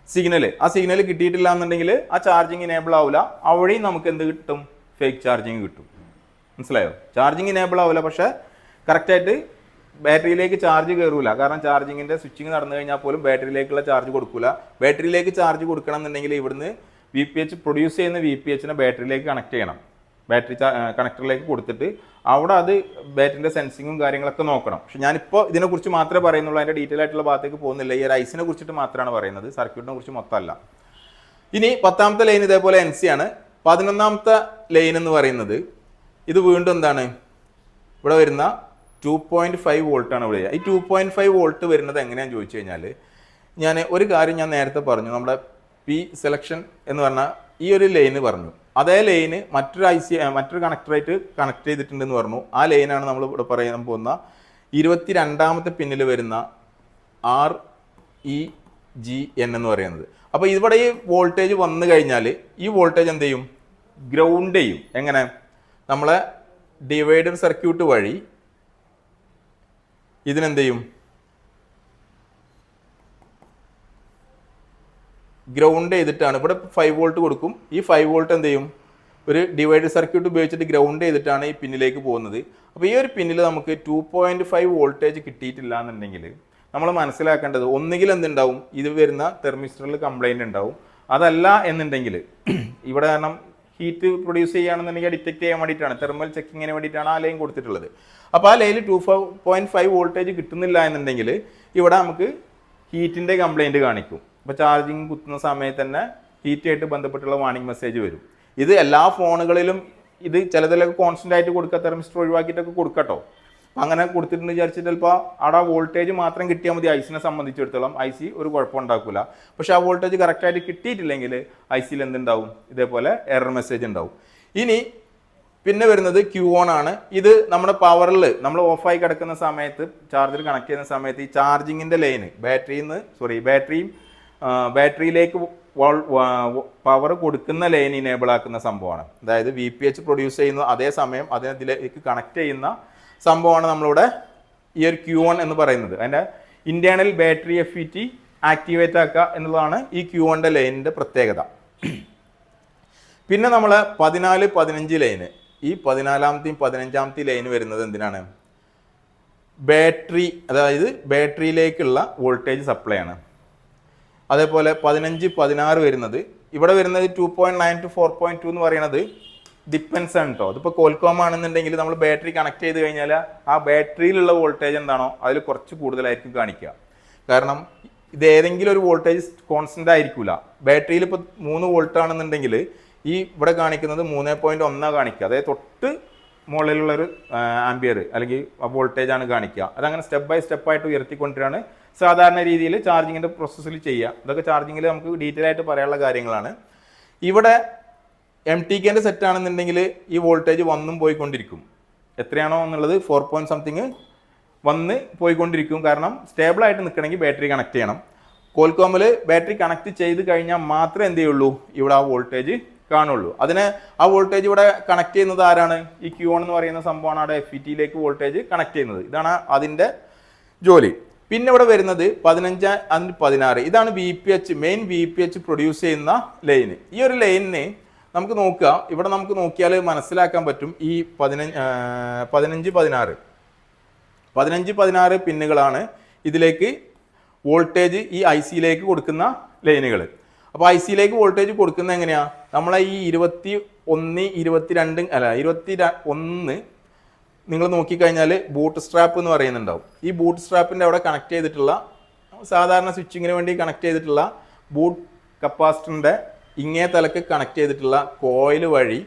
സിഗ്നൽ. ആ സിഗ്നൽ കിട്ടിയിട്ടില്ല എന്നുണ്ടെങ്കിൽ ആ ചാർജിങ് ഇനേബിൾ ആവില്ല. അവിടെയും നമുക്ക് എന്ത് കിട്ടും, ഫേക്ക് ചാർജിങ് കിട്ടും. മനസ്സിലായോ? ചാർജിങ് ഇനേബിൾ ആവില്ല, പക്ഷേ കറക്റ്റായിട്ട് ബാറ്ററിയിലേക്ക് ചാർജ് കയറൂല. കാരണം ചാർജിങ്ങിൻ്റെ സ്വിച്ചിങ് നടന്നു കഴിഞ്ഞാൽ പോലും ബാറ്ററിയിലേക്കുള്ള ചാർജ് കൊടുക്കൂല. ബാറ്ററിയിലേക്ക് ചാർജ് കൊടുക്കണം എന്നുണ്ടെങ്കിൽ ഇവിടുന്ന് VPH പ്രൊഡ്യൂസ് ചെയ്യുന്ന VPHനെ ബാറ്ററിയിലേക്ക് കണക്ട് ചെയ്യണം. ബാറ്ററി കണക്ടറിലേക്ക് കൊടുത്തിട്ട് അവിടെ അത് ബാറ്ററിൻ്റെ സെൻസിങ്ങും കാര്യങ്ങളൊക്കെ നോക്കണം. പക്ഷെ ഞാനിപ്പോൾ ഇതിനെക്കുറിച്ച് മാത്രമേ പറയുന്നുള്ളൂ, അതിൻ്റെ ഡീറ്റെയിൽ ആയിട്ടുള്ള ഭാഗത്തേക്ക് പോകുന്നില്ല. ഈ ഒരു ഐസിനെ കുറിച്ചിട്ട് മാത്രമാണ് പറയുന്നത്, സർക്യൂട്ടിനെ കുറിച്ച് മൊത്തമല്ല. ഇനി 10ാമത്തെ ലൈൻ ഇതേപോലെ NC ആണ്. 11ാമത്തെ ലൈൻ എന്ന് പറയുന്നത് ഇത് വീണ്ടും എന്താണ്, ഇവിടെ വരുന്ന 2.5 വോൾട്ടാണ് ഇവിടെ. ഈ 2.5 വോൾട്ട് വരുന്നത് എങ്ങനെയാണെന്ന് ചോദിച്ചു കഴിഞ്ഞാൽ, ഞാൻ ഒരു കാര്യം ഞാൻ നേരത്തെ പറഞ്ഞു, നമ്മുടെ P സെലക്ഷൻ എന്ന് പറഞ്ഞാൽ ഈ ഒരു ലൈന് പറഞ്ഞു, അതേ ലൈന് മറ്റൊരു കണക്ടറായിട്ട് കണക്ട് ചെയ്തിട്ടുണ്ടെന്ന് പറഞ്ഞു. ആ ലൈനാണ് നമ്മൾ ഇവിടെ പറയാൻ പോകുന്ന 22ാമത്തെ പിന്നിൽ വരുന്ന REGN എന്ന് പറയുന്നത്. അപ്പോൾ ഇവിടെ ഈ വോൾട്ടേജ് വന്നു കഴിഞ്ഞാൽ ഈ വോൾട്ടേജ് എന്ത് ചെയ്യും, ഗ്രൗണ്ട് ചെയ്യും. എങ്ങനെ? നമ്മളെ ഡിവൈഡർ സർക്യൂട്ട് വഴി ഇതിനെന്ത് ചെയ്യും, ഗ്രൗണ്ട് ചെയ്തിട്ടാണ്. ഇവിടെ 5 വോൾട്ട് കൊടുക്കും. ഈ 5 വോൾട്ട് എന്ത് ചെയ്യും, ഒരു ഡിവൈഡർ സർക്യൂട്ട് ഉപയോഗിച്ചിട്ട് ഗ്രൗണ്ട് ചെയ്തിട്ടാണ് ഈ പിന്നിലേക്ക് പോകുന്നത്. അപ്പോൾ ഈ ഒരു പിന്നിൽ നമുക്ക് 2.5 വോൾട്ടേജ് കിട്ടിയിട്ടില്ല എന്നുണ്ടെങ്കിൽ നമ്മൾ മനസ്സിലാക്കേണ്ടത് ഒന്നുകിൽ എന്തുണ്ടാവും, ഇത് വരുന്ന തെർമിസ്റ്ററിൽ കംപ്ലൈൻറ്റ് ഉണ്ടാവും. അതല്ല എന്നുണ്ടെങ്കിൽ ഇവിടെ കാരണം ഹീറ്റ് പ്രൊഡ്യൂസ് ചെയ്യുകയാണെന്നുണ്ടെങ്കിൽ ഡിറ്റക്ട് ചെയ്യാൻ വേണ്ടിയിട്ടാണ്, തെർമൽ ചെക്കിങ്ങിന് വേണ്ടിയിട്ടാണ് ആ ലൈൻ കൊടുത്തിട്ടുള്ളത്. അപ്പോൾ ആ ലൈനിൽ 2.5 വോൾട്ടേജ് കിട്ടുന്നില്ല എന്നുണ്ടെങ്കിൽ ഇവിടെ നമുക്ക് ഹീറ്റിൻ്റെ കംപ്ലൈൻറ്റ് കാണിക്കും. അപ്പോൾ ചാർജിങ് കുത്തുന്ന സമയത്ത് തന്നെ ഹീറ്റായിട്ട് ബന്ധപ്പെട്ടുള്ള വാർണിംഗ് മെസ്സേജ് വരും. ഇത് എല്ലാ ഫോണുകളിലും ഇത് ചിലതിലൊക്കെ കോൺസ്റ്റൻ്റ് ആയിട്ട് കൊടുക്കുക, തെർമിസ്റ്റർ ഒഴിവാക്കിയിട്ടൊക്കെ കൊടുക്കട്ടോ. അപ്പം അങ്ങനെ കൊടുത്തിട്ടുണ്ട് വിചാരിച്ചിട്ട് ചിലപ്പോൾ അവിടെ വോൾട്ടേജ് മാത്രം കിട്ടിയാൽ മതി. ഐസിനെ സംബന്ധിച്ചിടത്തോളം IC ഒരു കുഴപ്പമുണ്ടാക്കില്ല. പക്ഷേ ആ വോൾട്ടേജ് കറക്റ്റായിട്ട് കിട്ടിയിട്ടില്ലെങ്കിൽ ICയിൽ എന്തുണ്ടാവും, ഇതേപോലെ എറർ മെസ്സേജ് ഉണ്ടാവും. ഇനി പിന്നെ വരുന്നത് Q1 ആണ്. ഇത് നമ്മുടെ പവറിൽ നമ്മൾ ഓഫായി കിടക്കുന്ന സമയത്ത് ചാർജർ കണക്ട് ചെയ്യുന്ന സമയത്ത് ഈ ചാർജിങ്ങിൻ്റെ ലൈന് ബാറ്ററിയിലേക്ക് പവർ കൊടുക്കുന്ന ലൈൻ ഇനേബിൾ ആക്കുന്ന സംഭവമാണ്. അതായത് VPH പ്രൊഡ്യൂസ് ചെയ്യുന്ന അതേസമയം അതിലേക്ക് കണക്ട് ചെയ്യുന്ന സംഭവമാണ് നമ്മളിവിടെ ഈ ഒരു Q1 എന്ന് പറയുന്നത്. അതിൻ്റെ ഇന്റേണൽ ബാറ്ററി FET ആക്ടിവേറ്റ് ആക്കുക എന്നുള്ളതാണ് ഈ Q1ൻ്റെ ലൈനിൻ്റെ പ്രത്യേകത. പിന്നെ നമ്മൾ 14, 15 ലൈന്, ഈ 14ാമത്തെയും 15ാമത്തെയും ലൈന് വരുന്നത് എന്തിനാണ്, ബാറ്ററി, അതായത് ബാറ്ററിയിലേക്കുള്ള വോൾട്ടേജ് സപ്ലൈ ആണ്. അതേപോലെ 15, 16 വരുന്നത്, ഇവിടെ വരുന്നത് 2.9 to 4.2 എന്ന് പറയുന്നത് ഡിപ്പെൻസ് ആണ് കേട്ടോ. അതിപ്പോൾ കോൽക്കോം ആണെന്നുണ്ടെങ്കിൽ നമ്മൾ ബാറ്ററി കണക്ട് ചെയ്ത് കഴിഞ്ഞാൽ ആ ബാറ്ററിയിലുള്ള വോൾട്ടേജ് എന്താണോ അതിൽ കുറച്ച് കൂടുതലായിരിക്കും കാണിക്കുക. കാരണം ഇത് ഏതെങ്കിലും ഒരു വോൾട്ടേജ് കോൺസ്റ്റൻ്റ് ആയിരിക്കില്ല. ബാറ്ററിയിൽ ഇപ്പോൾ 3 വോൾട്ട് ആണെന്നുണ്ടെങ്കിൽ ഈ ഇവിടെ കാണിക്കുന്നത് 3.1 കാണിക്കുക, അതായത് തൊട്ട് മുകളിലുള്ളൊരു ആംബിയർ അല്ലെങ്കിൽ വോൾട്ടേജ് ആണ് കാണിക്കുക. അതങ്ങനെ സ്റ്റെപ്പ് ബൈ സ്റ്റെപ്പായിട്ട് ഉയർത്തിക്കൊണ്ടിട്ടാണ് സാധാരണ രീതിയിൽ ചാർജിങ്ങിൻ്റെ പ്രോസസ്സിൽ ചെയ്യുക. ഇതൊക്കെ ചാർജിങ്ങിൽ നമുക്ക് ഡീറ്റെയിൽ ആയിട്ട് പറയാനുള്ള കാര്യങ്ങളാണ്. ഇവിടെ MTKൻ്റെ സെറ്റ് ആണെന്നുണ്ടെങ്കിൽ ഈ വോൾട്ടേജ് വന്നും പോയിക്കൊണ്ടിരിക്കും. എത്രയാണോ എന്നുള്ളത് 4 something വന്ന് പോയിക്കൊണ്ടിരിക്കും. കാരണം സ്റ്റേബിൾ ആയിട്ട് നിൽക്കണമെങ്കിൽ ബാറ്ററി കണക്ട് ചെയ്യണം. കോൽക്കോമിൽ ബാറ്ററി കണക്ട് ചെയ്ത് കഴിഞ്ഞാൽ മാത്രമേ എന്ത് ചെയ്യുള്ളൂ, ഇവിടെ ആ വോൾട്ടേജ് കാണുള്ളൂ. അതിന് ആ വോൾട്ടേജ് ഇവിടെ കണക്ട് ചെയ്യുന്നത് ആരാണ്, ഈ Q1 എന്ന് പറയുന്ന സംഭവമാണ് അവിടെ FETയിലേക്ക് വോൾട്ടേജ് കണക്ട് ചെയ്യുന്നത്. ഇതാണ് അതിൻ്റെ ജോലി. പിന്നെ ഇവിടെ വരുന്നത് 15 and 16, ഇതാണ് മെയിൻ VPH പ്രൊഡ്യൂസ് ചെയ്യുന്ന ലൈന്. ഈ ഒരു ലൈനിന് നമുക്ക് നോക്കുക, ഇവിടെ നമുക്ക് നോക്കിയാൽ മനസ്സിലാക്കാൻ പറ്റും. ഈ 15, 16 പിന്നുകളാണ് ഇതിലേക്ക് വോൾട്ടേജ് ഈ ICയിലേക്ക് കൊടുക്കുന്ന ലൈനുകൾ. അപ്പോൾ ICയിലേക്ക് വോൾട്ടേജ് കൊടുക്കുന്നത് എങ്ങനെയാണ്, നമ്മളെ ഈ 21, 22 അല്ല 21 നിങ്ങൾ നോക്കിക്കഴിഞ്ഞാൽ ബൂട്ട് സ്ട്രാപ്പ് എന്ന് പറയുന്നുണ്ടാവും. ഈ ബൂട്ട് സ്ട്രാപ്പിൻ്റെ അവിടെ കണക്ട് ചെയ്തിട്ടുള്ള സാധാരണ സ്വിച്ചിങ്ങിന് വേണ്ടി കണക്ട് ചെയ്തിട്ടുള്ള ബൂട്ട് കപ്പാസിറ്ററിൻ്റെ ഇങ്ങേ തലക്ക് കണക്ട് ചെയ്തിട്ടുള്ള കോയിൽ വഴി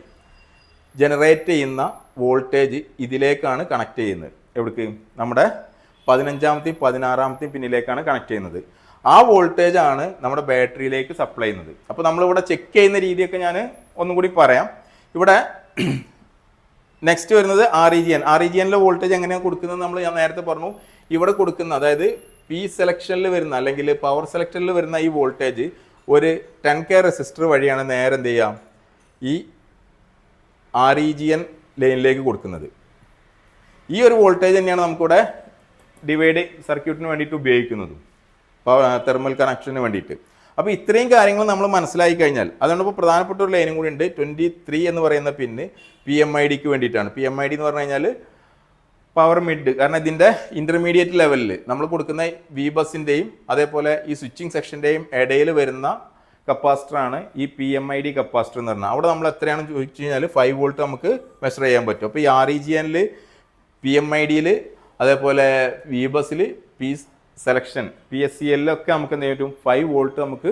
ജനറേറ്റ് ചെയ്യുന്ന വോൾട്ടേജ് ഇതിലേക്കാണ് കണക്ട് ചെയ്യുന്നത്. എവിടേക്ക്? നമ്മുടെ 15ാമത്തെയും 16ാമത്തെയും പിന്നിലേക്കാണ് കണക്ട് ചെയ്യുന്നത്. ആ വോൾട്ടേജ് ആണ് നമ്മുടെ ബാറ്ററിയിലേക്ക് സപ്ലൈ ചെയ്യുന്നത്. അപ്പോൾ നമ്മളിവിടെ ചെക്ക് ചെയ്യുന്ന രീതിയൊക്കെ ഞാൻ ഒന്നും കൂടി പറയാം. ഇവിടെ നെക്സ്റ്റ് വരുന്നത് REGN വോൾട്ടേജ് എങ്ങനെയാണ് കൊടുക്കുന്നത് നമ്മൾ ഞാൻ നേരത്തെ പറഞ്ഞു. ഇവിടെ കൊടുക്കുന്ന അതായത് പി സെലക്ഷനിൽ വരുന്ന അല്ലെങ്കിൽ പവർ സെലക്ടറിൽ വരുന്ന ഈ വോൾട്ടേജ് ഒരു 10K റെസിസ്റ്റർ വഴിയാണ് നേരെ എന്ത് ചെയ്യാം ഈ REGN ലൈനിലേക്ക് കൊടുക്കുന്നത്. ഈ ഒരു വോൾട്ടേജ് തന്നെയാണ് നമുക്കിവിടെ ഡിവൈഡ് സർക്യൂട്ടിന് വേണ്ടിയിട്ട് ഉപയോഗിക്കുന്നതും തെർമൽ കണക്ഷന് വേണ്ടിയിട്ട്. അപ്പോൾ ഇത്രയും കാര്യങ്ങൾ നമ്മൾ മനസ്സിലാക്കി കഴിഞ്ഞാൽ അതുകൊണ്ട് ഇപ്പോൾ പ്രധാനപ്പെട്ട ഒരു ലൈനും കൂടി ഉണ്ട്. 23 എന്ന് പറയുന്ന പിന്ന് PMIDക്ക് വേണ്ടിയിട്ടാണ്. PMID എന്ന് പറഞ്ഞു കഴിഞ്ഞാൽ പവർ മിഡ്. കാരണം ഇതിൻ്റെ ഇൻ്റർമീഡിയറ്റ് ലെവലിൽ നമ്മൾ കൊടുക്കുന്ന വി ബസിൻ്റെയും അതേപോലെ ഈ സ്വിച്ചിങ് സെക്ഷൻ്റെയും ഇടയിൽ വരുന്ന കപ്പാസിറ്ററാണ് ഈ PMID കപ്പാസിറ്റർ എന്ന് പറഞ്ഞാൽ. അവിടെ നമ്മൾ എത്രയാണെന്ന് ചോദിച്ചു കഴിഞ്ഞാൽ 5 വോൾട്ട് നമുക്ക് മെഷർ ചെയ്യാൻ പറ്റും. അപ്പോൾ ഈ REGN PMIDയിൽ അതേപോലെ വി ബസ്സിൽ പി സെലക്ഷൻ PSCL ഒക്കെ നമുക്ക് എന്ത് ചെയ്യാൻ പറ്റും 5 വോൾട്ട് നമുക്ക്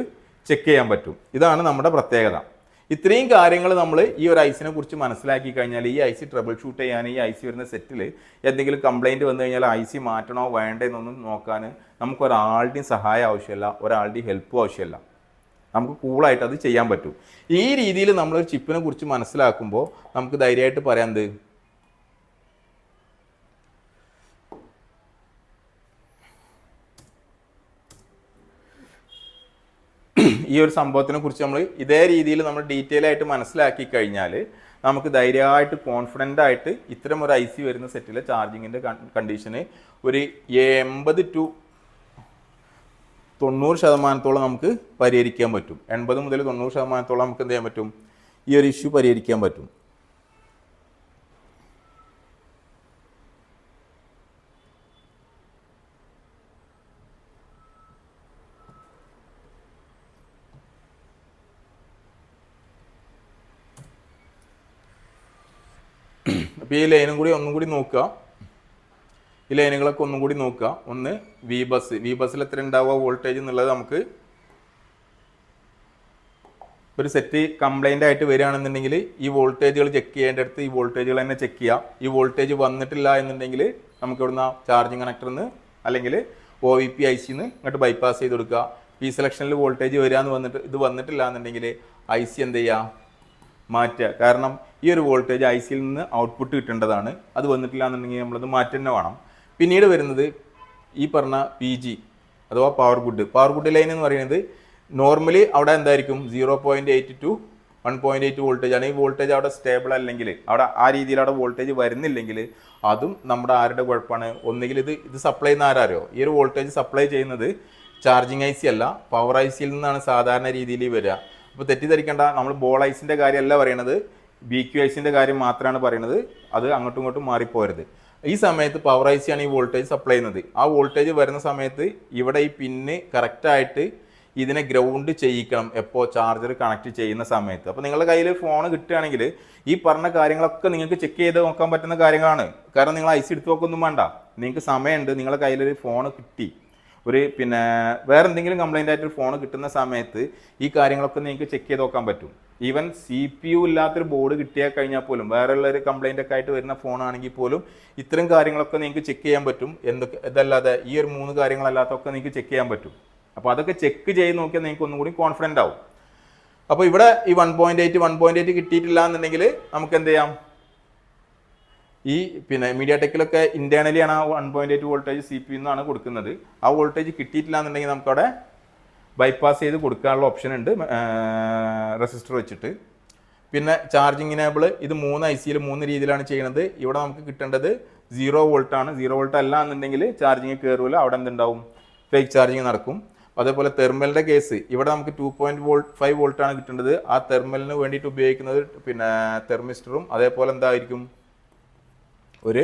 ചെക്ക് ചെയ്യാൻ പറ്റും. ഇതാണ് നമ്മുടെ പ്രത്യേകത. ഇത്രയും കാര്യങ്ങൾ നമ്മൾ ഈ ഒരു ഐസിനെ കുറിച്ച് മനസ്സിലാക്കി കഴിഞ്ഞാൽ ഈ ഐസി ട്രബിൾ ഷൂട്ട് ചെയ്യാൻ ഈ ഐസി വരുന്ന സെറ്റിൽ എന്തെങ്കിലും കംപ്ലൈൻറ്റ് വന്നു കഴിഞ്ഞാൽ ഐസി മാറ്റണോ വേണ്ടേ എന്നൊന്നും നോക്കാൻ നമുക്ക് ഒരാളുടെയും സഹായം ആവശ്യമില്ല, ഒരാളുടെയും ഹെൽപ്പും ആവശ്യമില്ല. നമുക്ക് കൂളായിട്ട് അത് ചെയ്യാൻ പറ്റും. ഈ രീതിയിൽ നമ്മളൊരു ചിപ്പിനെ കുറിച്ച് മനസ്സിലാക്കുമ്പോൾ നമുക്ക് ധൈര്യമായിട്ട് പറയാം എന്ത് ഈ ഒരു സംഭവത്തിനെ കുറിച്ച് നമ്മൾ ഇതേ രീതിയിൽ നമ്മൾ ഡീറ്റെയിൽ ആയിട്ട് മനസ്സിലാക്കി കഴിഞ്ഞാൽ നമുക്ക് ധൈര്യമായിട്ട് കോൺഫിഡൻ്റ് ആയിട്ട് ഇത്തരം ഒരു ഐ സി വരുന്ന സെറ്റിലെ ചാർജിങ്ങിൻ്റെ കണ്ടീഷന് ഒരു 80 to 90% നമുക്ക് പരിഹരിക്കാൻ പറ്റും. 80 മുതൽ 90% നമുക്ക് എന്ത് ചെയ്യാൻ പറ്റും ഈ ഒരു ഇഷ്യൂ പരിഹരിക്കാൻ പറ്റും. അപ്പോൾ ഈ ലൈനും കൂടി ഒന്നും കൂടി നോക്കുക. ഈ ലൈനുകളൊക്കെ ഒന്നും കൂടി നോക്കുക. ഒന്ന് വി ബസ്സിൽ എത്ര ഉണ്ടാവുക വോൾട്ടേജ് എന്നുള്ളത് നമുക്ക് ഒരു സെറ്റ് കംപ്ലൈൻ്റ് ആയിട്ട് വരികയാണെന്നുണ്ടെങ്കിൽ ഈ വോൾട്ടേജുകൾ ചെക്ക് ചെയ്യേണ്ടടുത്ത് ഈ വോൾട്ടേജുകൾ തന്നെ ചെക്ക് ചെയ്യുക. ഈ വോൾട്ടേജ് വന്നിട്ടില്ല എന്നുണ്ടെങ്കിൽ നമുക്ക് ഇവിടുന്ന് ചാർജിങ് കണക്ടറിൽ നിന്ന് അല്ലെങ്കിൽ OVP ICന്ന് ഇങ്ങോട്ട് ബൈപ്പാസ് ചെയ്ത് കൊടുക്കുക. പി സെലക്ഷനിൽ വോൾട്ടേജ് വരികയെന്ന് ഇത് വന്നിട്ടില്ല എന്നുണ്ടെങ്കിൽ IC എന്ത് ചെയ്യുക മാറ്റുക. കാരണം ഈ ഒരു വോൾട്ടേജ് ICയിൽ നിന്ന് ഔട്ട്പുട്ട് കിട്ടേണ്ടതാണ്. അത് വന്നിട്ടില്ല എന്നുണ്ടെങ്കിൽ നമ്മളത് മാറ്റി തന്നെ വേണം. പിന്നീട് വരുന്നത് ഈ പറഞ്ഞ PG അഥവാ പവർ ഗുഡ് ലൈൻ എന്ന് പറയുന്നത് നോർമലി അവിടെ എന്തായിരിക്കും 0.8 to 1.8 വോൾട്ടേജ് ആണ്. ഈ വോൾട്ടേജ് അവിടെ സ്റ്റേബിൾ അല്ലെങ്കിൽ അവിടെ ആ രീതിയിൽ അവിടെ വോൾട്ടേജ് വരുന്നില്ലെങ്കിൽ അതും നമ്മുടെ ആരുടെ കുഴപ്പമാണ്. ഒന്നുകിൽ ഇത് സപ്ലൈ ചെയ്യുന്ന ആരാരോ ഈ ഒരു വോൾട്ടേജ് സപ്ലൈ ചെയ്യുന്നത് ചാർജിങ് IC അല്ല പവർ ICയിൽ നിന്നാണ് സാധാരണ രീതിയിൽ വരിക. അപ്പോൾ തെറ്റിദ്ധരിക്കേണ്ട, നമ്മൾ ബോൾ ഐസിൻ്റെ കാര്യമല്ല പറയണത്, BQ ഐസിൻ്റെ കാര്യം മാത്രമാണ് പറയുന്നത്. അത് അങ്ങോട്ടും ഇങ്ങോട്ടും മാറിപ്പോരുത്. ഈ സമയത്ത് പവർ IC ആണ് ഈ വോൾട്ടേജ് സപ്ലൈ ചെയ്യുന്നത്. ആ വോൾട്ടേജ് വരുന്ന സമയത്ത് ഇവിടെ ഈ പിന്ന് കറക്റ്റായിട്ട് ഇതിനെ ഗ്രൗണ്ട് ചെയ്യിക്കണം എപ്പോൾ ചാർജർ കണക്ട് ചെയ്യുന്ന സമയത്ത്. അപ്പോൾ നിങ്ങളുടെ കയ്യിൽ ഫോൺ കിട്ടുകയാണെങ്കിൽ ഈ പറഞ്ഞ കാര്യങ്ങളൊക്കെ നിങ്ങൾക്ക് ചെക്ക് ചെയ്ത് നോക്കാൻ പറ്റുന്ന കാര്യങ്ങളാണ്. കാരണം നിങ്ങൾ IC എടുത്ത് നോക്കൊന്നും വേണ്ട, നിങ്ങൾക്ക് സമയമുണ്ട്. നിങ്ങളുടെ കയ്യിലൊരു ഫോൺ കിട്ടി, ഒരു വേറെ എന്തെങ്കിലും കംപ്ലൈൻ്റ് ആയിട്ടൊരു ഫോൺ കിട്ടുന്ന സമയത്ത് ഈ കാര്യങ്ങളൊക്കെ നിങ്ങൾക്ക് ചെക്ക് ചെയ്ത് നോക്കാൻ പറ്റും. ഈവൻ CPU ഇല്ലാത്തൊരു ബോർഡ് കിട്ടിയാൽ കഴിഞ്ഞാൽ പോലും വേറെ ഉള്ളൊരു കംപ്ലൈൻ്റ് ഒക്കെ ആയിട്ട് വരുന്ന ഫോണാണെങ്കിൽ പോലും ഇത്തരം കാര്യങ്ങളൊക്കെ നിങ്ങൾക്ക് ചെക്ക് ചെയ്യാൻ പറ്റും. ഇതല്ലാതെ ഈ ഒരു 3 കാര്യങ്ങളല്ലാത്തൊക്കെ നിങ്ങൾക്ക് ചെക്ക് ചെയ്യാൻ പറ്റും. അപ്പോൾ അതൊക്കെ ചെക്ക് ചെയ്ത് നോക്കിയാൽ നിങ്ങൾക്ക് ഒന്നും കൂടി കോൺഫിഡൻ്റ് ആവും. അപ്പോൾ ഇവിടെ ഈ 1.8 കിട്ടിയിട്ടില്ല എന്നുണ്ടെങ്കിൽ നമുക്ക് എന്ത് ചെയ്യാം, ഈ മീഡിയാടെക്കിലൊക്കെ ഇന്റേണലി ആണ് 1.8 വോൾട്ടേജ് CPU എന്നാണ് കൊടുക്കുന്നത്. ആ വോൾട്ടേജ് കിട്ടിയിട്ടില്ല എന്നുണ്ടെങ്കിൽ നമുക്കവിടെ ബൈപ്പാസ് ചെയ്ത് കൊടുക്കാനുള്ള ഓപ്ഷൻ ഉണ്ട് റെസിസ്റ്റർ വെച്ചിട്ട്. പിന്നെ ചാർജിങ് ഇനേബിൾ ഇത് 3 ICയിൽ 3 രീതിയിലാണ് ചെയ്യുന്നത്. ഇവിടെ നമുക്ക് കിട്ടേണ്ടത് 0 വോൾട്ടാണ്. 0 വോൾട്ട് അല്ല എന്നുണ്ടെങ്കിൽ ചാർജിങ് കയറൂല, അവിടെ എന്തുണ്ടാവും ഫേക്ക് ചാർജിങ് നടക്കും. അതേപോലെ തെർമലിൻ്റെ കേസ് ഇവിടെ നമുക്ക് 2.5 വോൾട്ടാണ് കിട്ടേണ്ടത്. ആ തെർമലിന് വേണ്ടിയിട്ട് ഉപയോഗിക്കുന്നത് തെർമിസ്റ്ററും അതേപോലെ എന്തായിരിക്കും ഒരു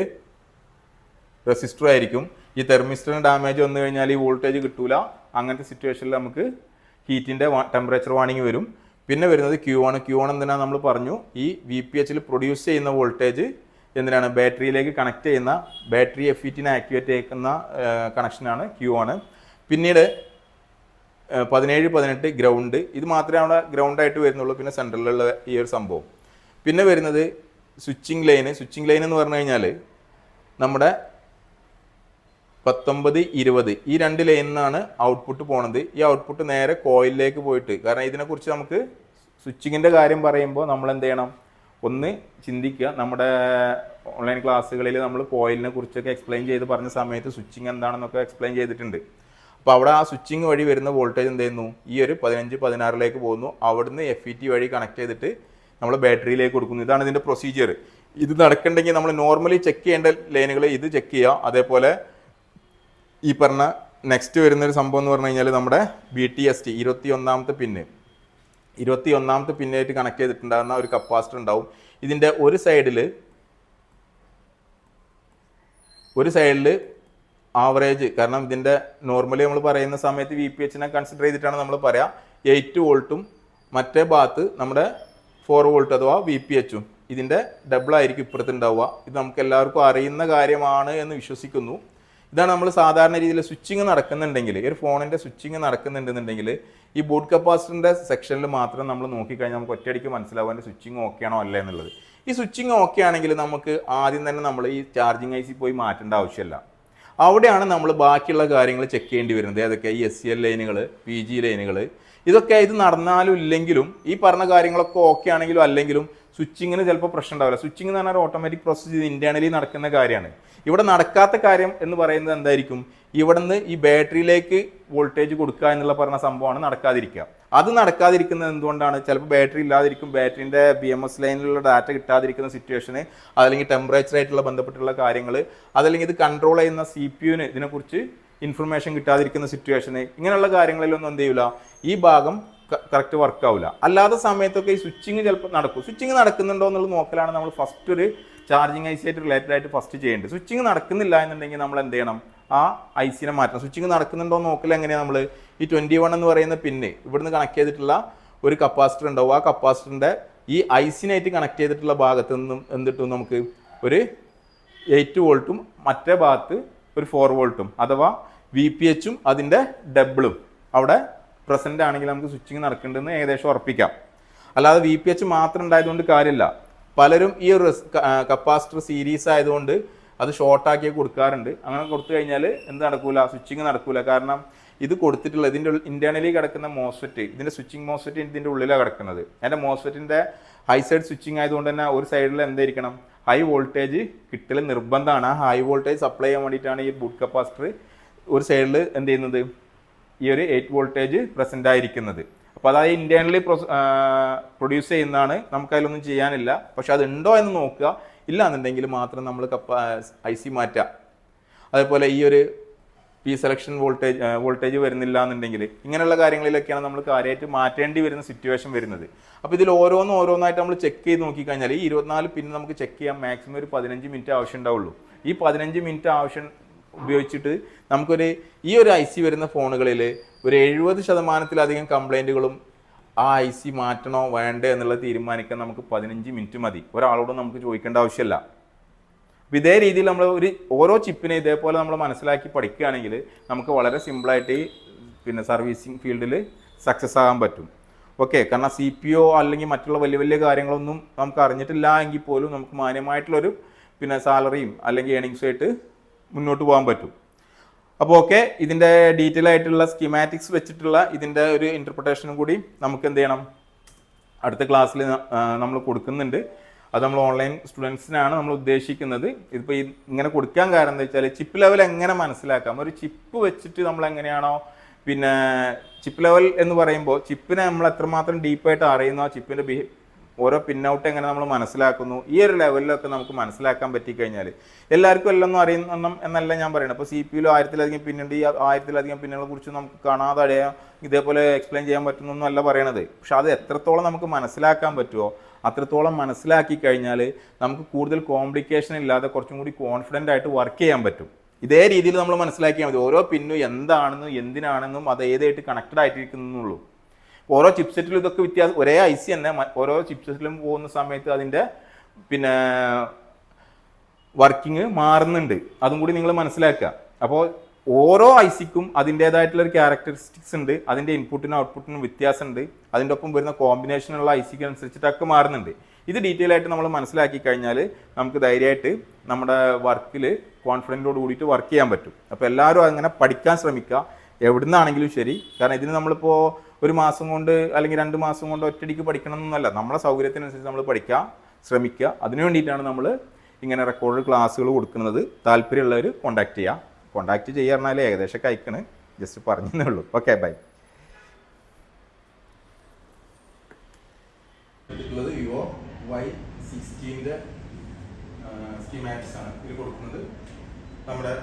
റെസിസ്റ്റർ ആയിരിക്കും. ഈ തെർമിസ്റ്ററിന് ഡാമേജ് വന്നു കഴിഞ്ഞാൽ ഈ വോൾട്ടേജ് കിട്ടൂല. അങ്ങനത്തെ സിറ്റുവേഷനിൽ നമുക്ക് ഹീറ്റിൻ്റെ ടെമ്പറേച്ചർ വാർണിംഗ് വരും. പിന്നെ വരുന്നത് Q ആണ്. എന്തിനാണ് നമ്മൾ പറഞ്ഞു, ഈ VPHൽ പ്രൊഡ്യൂസ് ചെയ്യുന്ന വോൾട്ടേജ് എന്തിനാണ് ബാറ്ററിയിലേക്ക് കണക്ട് ചെയ്യുന്ന ബാറ്ററി FETനെ ആക്ടിവേറ്റ് ചെയ്യുന്ന കണക്ഷനാണ് Q ആണ്. പിന്നീട് 17-18 ഗ്രൗണ്ട്, ഇത് മാത്രമേ അവിടെ ഗ്രൗണ്ടായിട്ട് വരുന്നുള്ളൂ. പിന്നെ സെൻട്രലിലുള്ള ഈ ഒരു സംഭവം. പിന്നെ വരുന്നത് സ്വിച്ചിങ് ലൈൻ എന്ന് പറഞ്ഞു കഴിഞ്ഞാൽ നമ്മുടെ 19-20 ഈ 2 ലൈനിൽ നിന്നാണ് ഔട്ട്പുട്ട് പോണത്. ഈ ഔട്ട്പുട്ട് നേരെ കോയിലിലേക്ക് പോയിട്ട്, കാരണം ഇതിനെക്കുറിച്ച് നമുക്ക് സ്വിച്ചിങ്ങിൻ്റെ കാര്യം പറയുമ്പോൾ നമ്മൾ എന്ത് ചെയ്യണം, ഒന്ന് ചിന്തിക്കുക. നമ്മുടെ ഓൺലൈൻ ക്ലാസ്സുകളിൽ നമ്മൾ കോയിലിനെ കുറിച്ചൊക്കെ എക്സ്പ്ലെയിൻ ചെയ്ത് പറഞ്ഞ സമയത്ത് സ്വിച്ചിങ് എന്താണെന്നൊക്കെ എക്സ്പ്ലെയിൻ ചെയ്തിട്ടുണ്ട്. അപ്പോൾ അവിടെ ആ സ്വിച്ചിങ് വഴി വരുന്ന വോൾട്ടേജ് എന്ത് ചെയ്യുന്നു, ഈ ഒരു 15-16 പോകുന്നു. അവിടുന്ന് FET വഴി കണക്ട് ചെയ്തിട്ട് നമ്മൾ ബാറ്ററിയിലേക്ക് കൊടുക്കുന്നു. ഇതാണ് ഇതിൻ്റെ പ്രൊസീജിയർ. ഇത് നടക്കണമെങ്കിൽ നമ്മൾ നോർമലി ചെക്ക് ചെയ്യേണ്ട ലൈനുകൾ ഇത് ചെക്ക് ചെയ്യുക. അതേപോലെ ഈ പറഞ്ഞ നെക്സ്റ്റ് വരുന്നൊരു സംഭവം എന്ന് പറഞ്ഞു കഴിഞ്ഞാൽ നമ്മുടെ BTST 21ാമത്തെ പിന്നായിട്ട് കണക്ട് ചെയ്തിട്ടുണ്ടാകുന്ന ഒരു കപ്പാസിറ്റർ ഉണ്ടാവും. ഇതിൻ്റെ ഒരു സൈഡിൽ ആവറേജ്, കാരണം ഇതിൻ്റെ നോർമലി നമ്മൾ പറയുന്ന സമയത്ത് VPHനെ കൺസിഡർ ചെയ്തിട്ടാണ് നമ്മൾ പറയുക, 8 വോൾട്ടും മറ്റേ ഭാഗത്ത് നമ്മുടെ 4 വോൾട്ട് അഥവാ VPHും ഇതിൻ്റെ ഡബിൾ ആയിരിക്കും ഇപ്പുറത്ത് ഉണ്ടാവുക. ഇത് നമുക്ക് എല്ലാവർക്കും അറിയുന്ന കാര്യമാണ് എന്ന് വിശ്വസിക്കുന്നു. ഇതാണ് നമ്മൾ സാധാരണ രീതിയിൽ സ്വിച്ചിങ് നടക്കുന്നുണ്ടെങ്കിൽ, ഈ ഒരു ഫോണിൻ്റെ സ്വിച്ചിങ് നടക്കുന്നുണ്ടെന്നുണ്ടെങ്കിൽ ഈ ബൂട്ട് കപ്പാസിറ്ററിൻ്റെ സെക്ഷനിൽ മാത്രം നമ്മൾ നോക്കിക്കഴിഞ്ഞാൽ നമുക്ക് ഒറ്റയടിക്ക് മനസ്സിലാവും അതിൻ്റെ സ്വിച്ചിങ് ഓക്കെ ആണോ അല്ല എന്നുള്ളത്. ഈ സ്വിച്ചിങ് ഓക്കെ ആണെങ്കിൽ നമുക്ക് ആദ്യം തന്നെ നമ്മൾ ഈ ചാർജിങ് IC പോയി മാറ്റേണ്ട ആവശ്യമില്ല. അവിടെയാണ് നമ്മൾ ബാക്കിയുള്ള കാര്യങ്ങൾ ചെക്ക് ചെയ്യേണ്ടി വരുന്നത്. ഏതൊക്കെ ഈ SCL ലൈനുകൾ, PG ലൈനുകൾ, ഇതൊക്കെ ഇത് നടന്നാലും ഇല്ലെങ്കിലും ഈ പറഞ്ഞ കാര്യങ്ങളൊക്കെ ഓക്കെ ആണെങ്കിലും അല്ലെങ്കിലും സ്വിച്ചിങ്ങിന് ചിലപ്പോൾ പ്രശ്നം ഉണ്ടാവില്ല. സ്വിച്ചിങ് എന്ന് പറഞ്ഞാൽ ഓട്ടോമാറ്റിക് പ്രോസസ്സ് ചെയ്ത് ഇന്റേണലി നടക്കുന്ന കാര്യമാണ്. ഇവിടെ നടക്കാത്ത കാര്യം എന്ന് പറയുന്നത് എന്തായിരിക്കും, ഇവിടുന്ന് ഈ ബാറ്ററിയിലേക്ക് വോൾട്ടേജ് കൊടുക്കുക എന്നുള്ള പറഞ്ഞ സംഭവമാണ് നടക്കാതിരിക്കുക. അത് നടക്കാതിരിക്കുന്നത് എന്തുകൊണ്ടാണ്, ചിലപ്പോൾ ബാറ്ററി ഇല്ലാതിരിക്കും, ബാറ്ററിൻ്റെ BMS ലൈനിലുള്ള ഡാറ്റ കിട്ടാതിരിക്കുന്ന സിറ്റുവേഷന്, അതല്ലെങ്കിൽ ടെമ്പറേച്ചറായിട്ടുള്ള ബന്ധപ്പെട്ടുള്ള കാര്യങ്ങൾ, അതല്ലെങ്കിൽ ഇത് കൺട്രോൾ ചെയ്യുന്ന CPUവിന് ഇതിനെക്കുറിച്ച് ഇൻഫർമേഷൻ കിട്ടാതിരിക്കുന്ന സിറ്റുവേഷന്, ഇങ്ങനെയുള്ള കാര്യങ്ങളിലൊന്നും എന്ത് ചെയ്യില്ല, ഈ ഭാഗം കറക്റ്റ് വർക്ക് ആവില്ല. അല്ലാത്ത സമയത്തൊക്കെ ഈ സ്വിച്ചിങ് ചിലപ്പോൾ നടക്കും. സ്വിച്ചിങ് നടക്കുന്നുണ്ടോ എന്നുള്ളത് നോക്കലാണ് നമ്മൾ ഫസ്റ്റ് ഒരു ചാർജിങ് IC ആയിട്ട് റിലേറ്റഡ് ആയിട്ട് ഫസ്റ്റ് ചെയ്യേണ്ടത്. സ്വിച്ചിങ് നടക്കുന്നില്ല എന്നുണ്ടെങ്കിൽ നമ്മൾ എന്ത് ചെയ്യണം, ആ ICനെ മാറ്റണം. സ്വിച്ചിങ് നടക്കുന്നുണ്ടോ എന്ന് നോക്കില്ല. എങ്ങനെയാണ് നമ്മൾ ഈ 21 എന്ന് പറയുന്ന പിന്ന് ഇവിടുന്ന് കണക്ട് ചെയ്തിട്ടുള്ള ഒരു കപ്പാസിറ്റർ ഉണ്ടാവും. ആ കപ്പാസിറ്ററിൻ്റെ ഈ ICനായിട്ട് കണക്ട് ചെയ്തിട്ടുള്ള ഭാഗത്ത് നിന്നും എന്തിട്ടും നമുക്ക് ഒരു 8 വോൾട്ടും മറ്റേ ഭാഗത്ത് ഒരു 4 വോൾട്ടും അഥവാ VPHും അതിൻ്റെ ഡബിളും അവിടെ പ്രസൻ്റ് ആണെങ്കിൽ നമുക്ക് സ്വിച്ചിങ് നടക്കുന്നുണ്ടെന്ന് ഏകദേശം ഉറപ്പിക്കാം. അല്ലാതെ VPH മാത്രം ഉണ്ടായതുകൊണ്ട് കാര്യമില്ല. പലരും ഈ ഒരു കപ്പാസിറ്റർ സീരീസ് ആയതുകൊണ്ട് അത് ഷോർട്ടാക്കി കൊടുക്കാറുണ്ട്. അങ്ങനെ കൊടുത്തു കഴിഞ്ഞാൽ എന്ത് നടക്കൂല, സ്വിച്ചിങ് നടക്കൂല. കാരണം ഇത് കൊടുത്തിട്ടുള്ള ഇതിൻ്റെ ഇന്റേണലി കിടക്കുന്ന മോസ്ഫെറ്റ്, ഇതിൻ്റെ സ്വിച്ചിങ് മോസ്ഫെറ്റ് ഇതിൻ്റെ ഉള്ളിലാണ് കിടക്കുന്നത്. അതിൻ്റെ മോസ്ഫെറ്റിൻ്റെ ഹൈ സൈഡ് സ്വിച്ചിങ് ആയതുകൊണ്ട് തന്നെ ഒരു സൈഡിൽ എന്തായിരിക്കണം, ഹൈ വോൾട്ടേജ് കിട്ടൽ നിർബന്ധമാണ്. ആ ഹൈ വോൾട്ടേജ് സപ്ലൈ ചെയ്യാൻ വേണ്ടിയിട്ടാണ് ഈ ബൂട്ട് കപ്പാസിറ്റർ ഒരു സൈഡിൽ എന്ത് ചെയ്യുന്നത്, ഈ ഒരു 8 വോൾട്ടേജ് പ്രസൻ്റ് ആയിരിക്കുന്നത്. അപ്പോൾ അതായത് ഇന്റേണലി പ്രൊഡ്യൂസ് ചെയ്യുന്നതാണ്, നമുക്കതിലൊന്നും ചെയ്യാനില്ല. പക്ഷെ അത് ഉണ്ടോ എന്ന് നോക്കുക. ഇല്ല എന്നുണ്ടെങ്കിൽ മാത്രം നമ്മൾ IC മാറ്റുക. അതേപോലെ ഈ ഒരു സെലക്ഷൻ വോൾട്ടേജ് വരുന്നില്ല എന്നുണ്ടെങ്കിൽ ഇങ്ങനെയുള്ള കാര്യങ്ങളിലൊക്കെയാണ് നമ്മൾ കാര്യമായിട്ട് മാറ്റേണ്ടി വരുന്ന സിറ്റുവേഷൻ വരുന്നത്. അപ്പോൾ ഇതിൽ ഓരോന്നായിട്ട് നമ്മൾ ചെക്ക് ചെയ്ത് നോക്കിക്കഴിഞ്ഞാൽ ഈ 24 പിൻ നമുക്ക് ചെക്ക് ചെയ്യാൻ മാക്സിമം ഒരു 15 മിനിറ്റ് ആവശ്യം ഉണ്ടാവുള്ളൂ. ഈ 15 മിനിറ്റ് ആവശ്യം ഉപയോഗിച്ചിട്ട് നമുക്കൊരു ഈ ഒരു IC വരുന്ന ഫോണുകളിൽ ഒരു 70% കംപ്ലൈൻറ്റുകളും ആ IC മാറ്റണോ വേണ്ടേ എന്നുള്ളത് തീരുമാനിക്കാൻ നമുക്ക് 15 മിനിറ്റ് മതി. ഒരാളോട് നമുക്ക് ചോദിക്കേണ്ട ആവശ്യമില്ല. അപ്പോൾ ഇതേ രീതിയിൽ നമ്മൾ ഓരോ ചിപ്പിനെ ഇതേപോലെ നമ്മൾ മനസ്സിലാക്കി പഠിക്കുകയാണെങ്കിൽ നമുക്ക് വളരെ സിമ്പിളായിട്ട് പിന്നെ സർവീസിങ് ഫീൽഡിൽ സക്സസ് ആകാൻ പറ്റും. ഓക്കെ, കാരണം CPO അല്ലെങ്കിൽ മറ്റുള്ള വലിയ വലിയ കാര്യങ്ങളൊന്നും നമുക്ക് അറിഞ്ഞിട്ടില്ല എങ്കിൽ പോലും നമുക്ക് മാന്യമായിട്ടുള്ളൊരു പിന്നെ സാലറിയും അല്ലെങ്കിൽ ഏണിങ്സുമായിട്ട് മുന്നോട്ട് പോകാൻ പറ്റും. അപ്പോൾ ഓക്കെ, ഇതിൻ്റെ ഡീറ്റെയിൽ ആയിട്ടുള്ള സ്കീമാറ്റിക്സ് വെച്ചിട്ടുള്ള ഇതിൻ്റെ ഒരു ഇൻ്റർപ്രിട്ടേഷനും കൂടി നമുക്ക് എന്ത് ചെയ്യണം, അടുത്ത ക്ലാസ്സിൽ നമ്മൾ കൊടുക്കുന്നുണ്ട്. അത് നമ്മൾ ഓൺലൈൻ സ്റ്റുഡൻസിനാണ് നമ്മൾ ഉദ്ദേശിക്കുന്നത്. ഇതിപ്പോൾ ഇങ്ങനെ കൊടുക്കാൻ കാരണം എന്താ വെച്ചാൽ ചിപ്പ് ലെവൽ എങ്ങനെ മനസ്സിലാക്കാം, ഒരു ചിപ്പ് വെച്ചിട്ട് നമ്മൾ എങ്ങനെയാണോ പിന്നെ ചിപ്പ് ലെവൽ എന്ന് പറയുമ്പോൾ ചിപ്പിനെ നമ്മൾ എത്രമാത്രം ഡീപ്പായിട്ട് അറിയുന്നു, ആ ചിപ്പിൻ്റെ ഓരോ പിന്നൗട്ട് എങ്ങനെ നമ്മൾ മനസ്സിലാക്കുന്നു, ഈ ഒരു ലെവലിലൊക്കെ നമുക്ക് മനസ്സിലാക്കാൻ പറ്റിക്കഴിഞ്ഞാൽ എല്ലാവർക്കും എല്ലാം ഒന്നും അറിയുന്ന എന്നല്ല ഞാൻ പറയുന്നത്. അപ്പോൾ CPUയിൽ 1000-ലധികം പിന്നുണ്ട്. ഈ 1000-ലധികം പിന്നുകളെ കുറിച്ച് നമുക്ക് കാണാതെ അറിയാം, ഇതേപോലെ എക്സ്പ്ലെയിൻ ചെയ്യാൻ പറ്റുന്നൊന്നും അല്ല പറയണത്. പക്ഷെ അത് എത്രത്തോളം നമുക്ക് മനസ്സിലാക്കാൻ പറ്റുമോ അത്രത്തോളം മനസ്സിലാക്കി കഴിഞ്ഞാൽ നമുക്ക് കൂടുതൽ കോംപ്ലിക്കേഷൻ ഇല്ലാതെ കുറച്ചും കൂടി കോൺഫിഡൻ്റ് ആയിട്ട് വർക്ക് ചെയ്യാൻ പറ്റും. ഇതേ രീതിയിൽ നമ്മൾ മനസ്സിലാക്കിയാൽ മതി. ഓരോ പിന്നും എന്താണെന്നും എന്തിനാണെന്നും അത് ഏതായിട്ട് കണക്റ്റഡ് ആയിട്ടിരിക്കുന്നുള്ളൂ. ഓരോ ചിപ്സെറ്റിലും ഇതൊക്കെ വ്യത്യാസം, ഒരേ IC തന്നെ ഓരോ ചിപ്സെറ്റിലും പോകുന്ന സമയത്ത് അതിൻ്റെ പിന്നെ വർക്കിംഗ് മാറുന്നുണ്ട്. അതും കൂടി നിങ്ങൾ മനസ്സിലാക്കുക. അപ്പോൾ ഓരോ ഐസിക്കും അതിൻ്റേതായിട്ടുള്ള ഒരു ക്യാരക്ടറിസ്റ്റിക്സ് ഉണ്ട്. അതിൻ്റെ ഇൻപുട്ടിനും ഔട്ട്പുട്ടിനും വ്യത്യാസമുണ്ട്. അതിൻ്റെ ഒപ്പം വരുന്ന കോമ്പിനേഷനുള്ള ഐസിക്ക് അനുസരിച്ചിട്ടൊക്കെ മാറുന്നുണ്ട്. ഇത് ഡീറ്റെയിൽ ആയിട്ട് നമ്മൾ മനസ്സിലാക്കി കഴിഞ്ഞാൽ നമുക്ക് ധൈര്യമായിട്ട് നമ്മുടെ വർക്കിൽ കോൺഫിഡൻറ്റോട് കൂടിയിട്ട് വർക്ക് ചെയ്യാൻ പറ്റും. അപ്പോൾ എല്ലാവരും അങ്ങനെ പഠിക്കാൻ ശ്രമിക്കുക, എവിടുന്നാണെങ്കിലും ശരി. കാരണം ഇതിന് നമ്മളിപ്പോൾ ഒരു മാസം കൊണ്ട് അല്ലെങ്കിൽ 2 മാസം കൊണ്ട് ഒറ്റയടിക്ക് പഠിക്കണം എന്നല്ല, നമ്മളെ സൗകര്യത്തിനനുസരിച്ച് നമ്മൾ പഠിക്കാൻ ശ്രമിക്കുക. അതിനു വേണ്ടിയിട്ടാണ് നമ്മൾ ഇങ്ങനെ റെക്കോർഡ് ക്ലാസ്സുകൾ കൊടുക്കുന്നത്. താല്പര്യമുള്ളവർ കോൺടാക്ട് ചെയ്യുക. കോൺടാക്ട് ചെയ്യാറുണ്ടായാലും ഏകദേശം അയക്കണ്, ജസ്റ്റ് പറഞ്ഞതേ ഉള്ളൂ. Okay, by. Vivo Y16 schematics ആണ് ഇതിൽ കൊടുക്കുന്നത്. നമ്മുടെ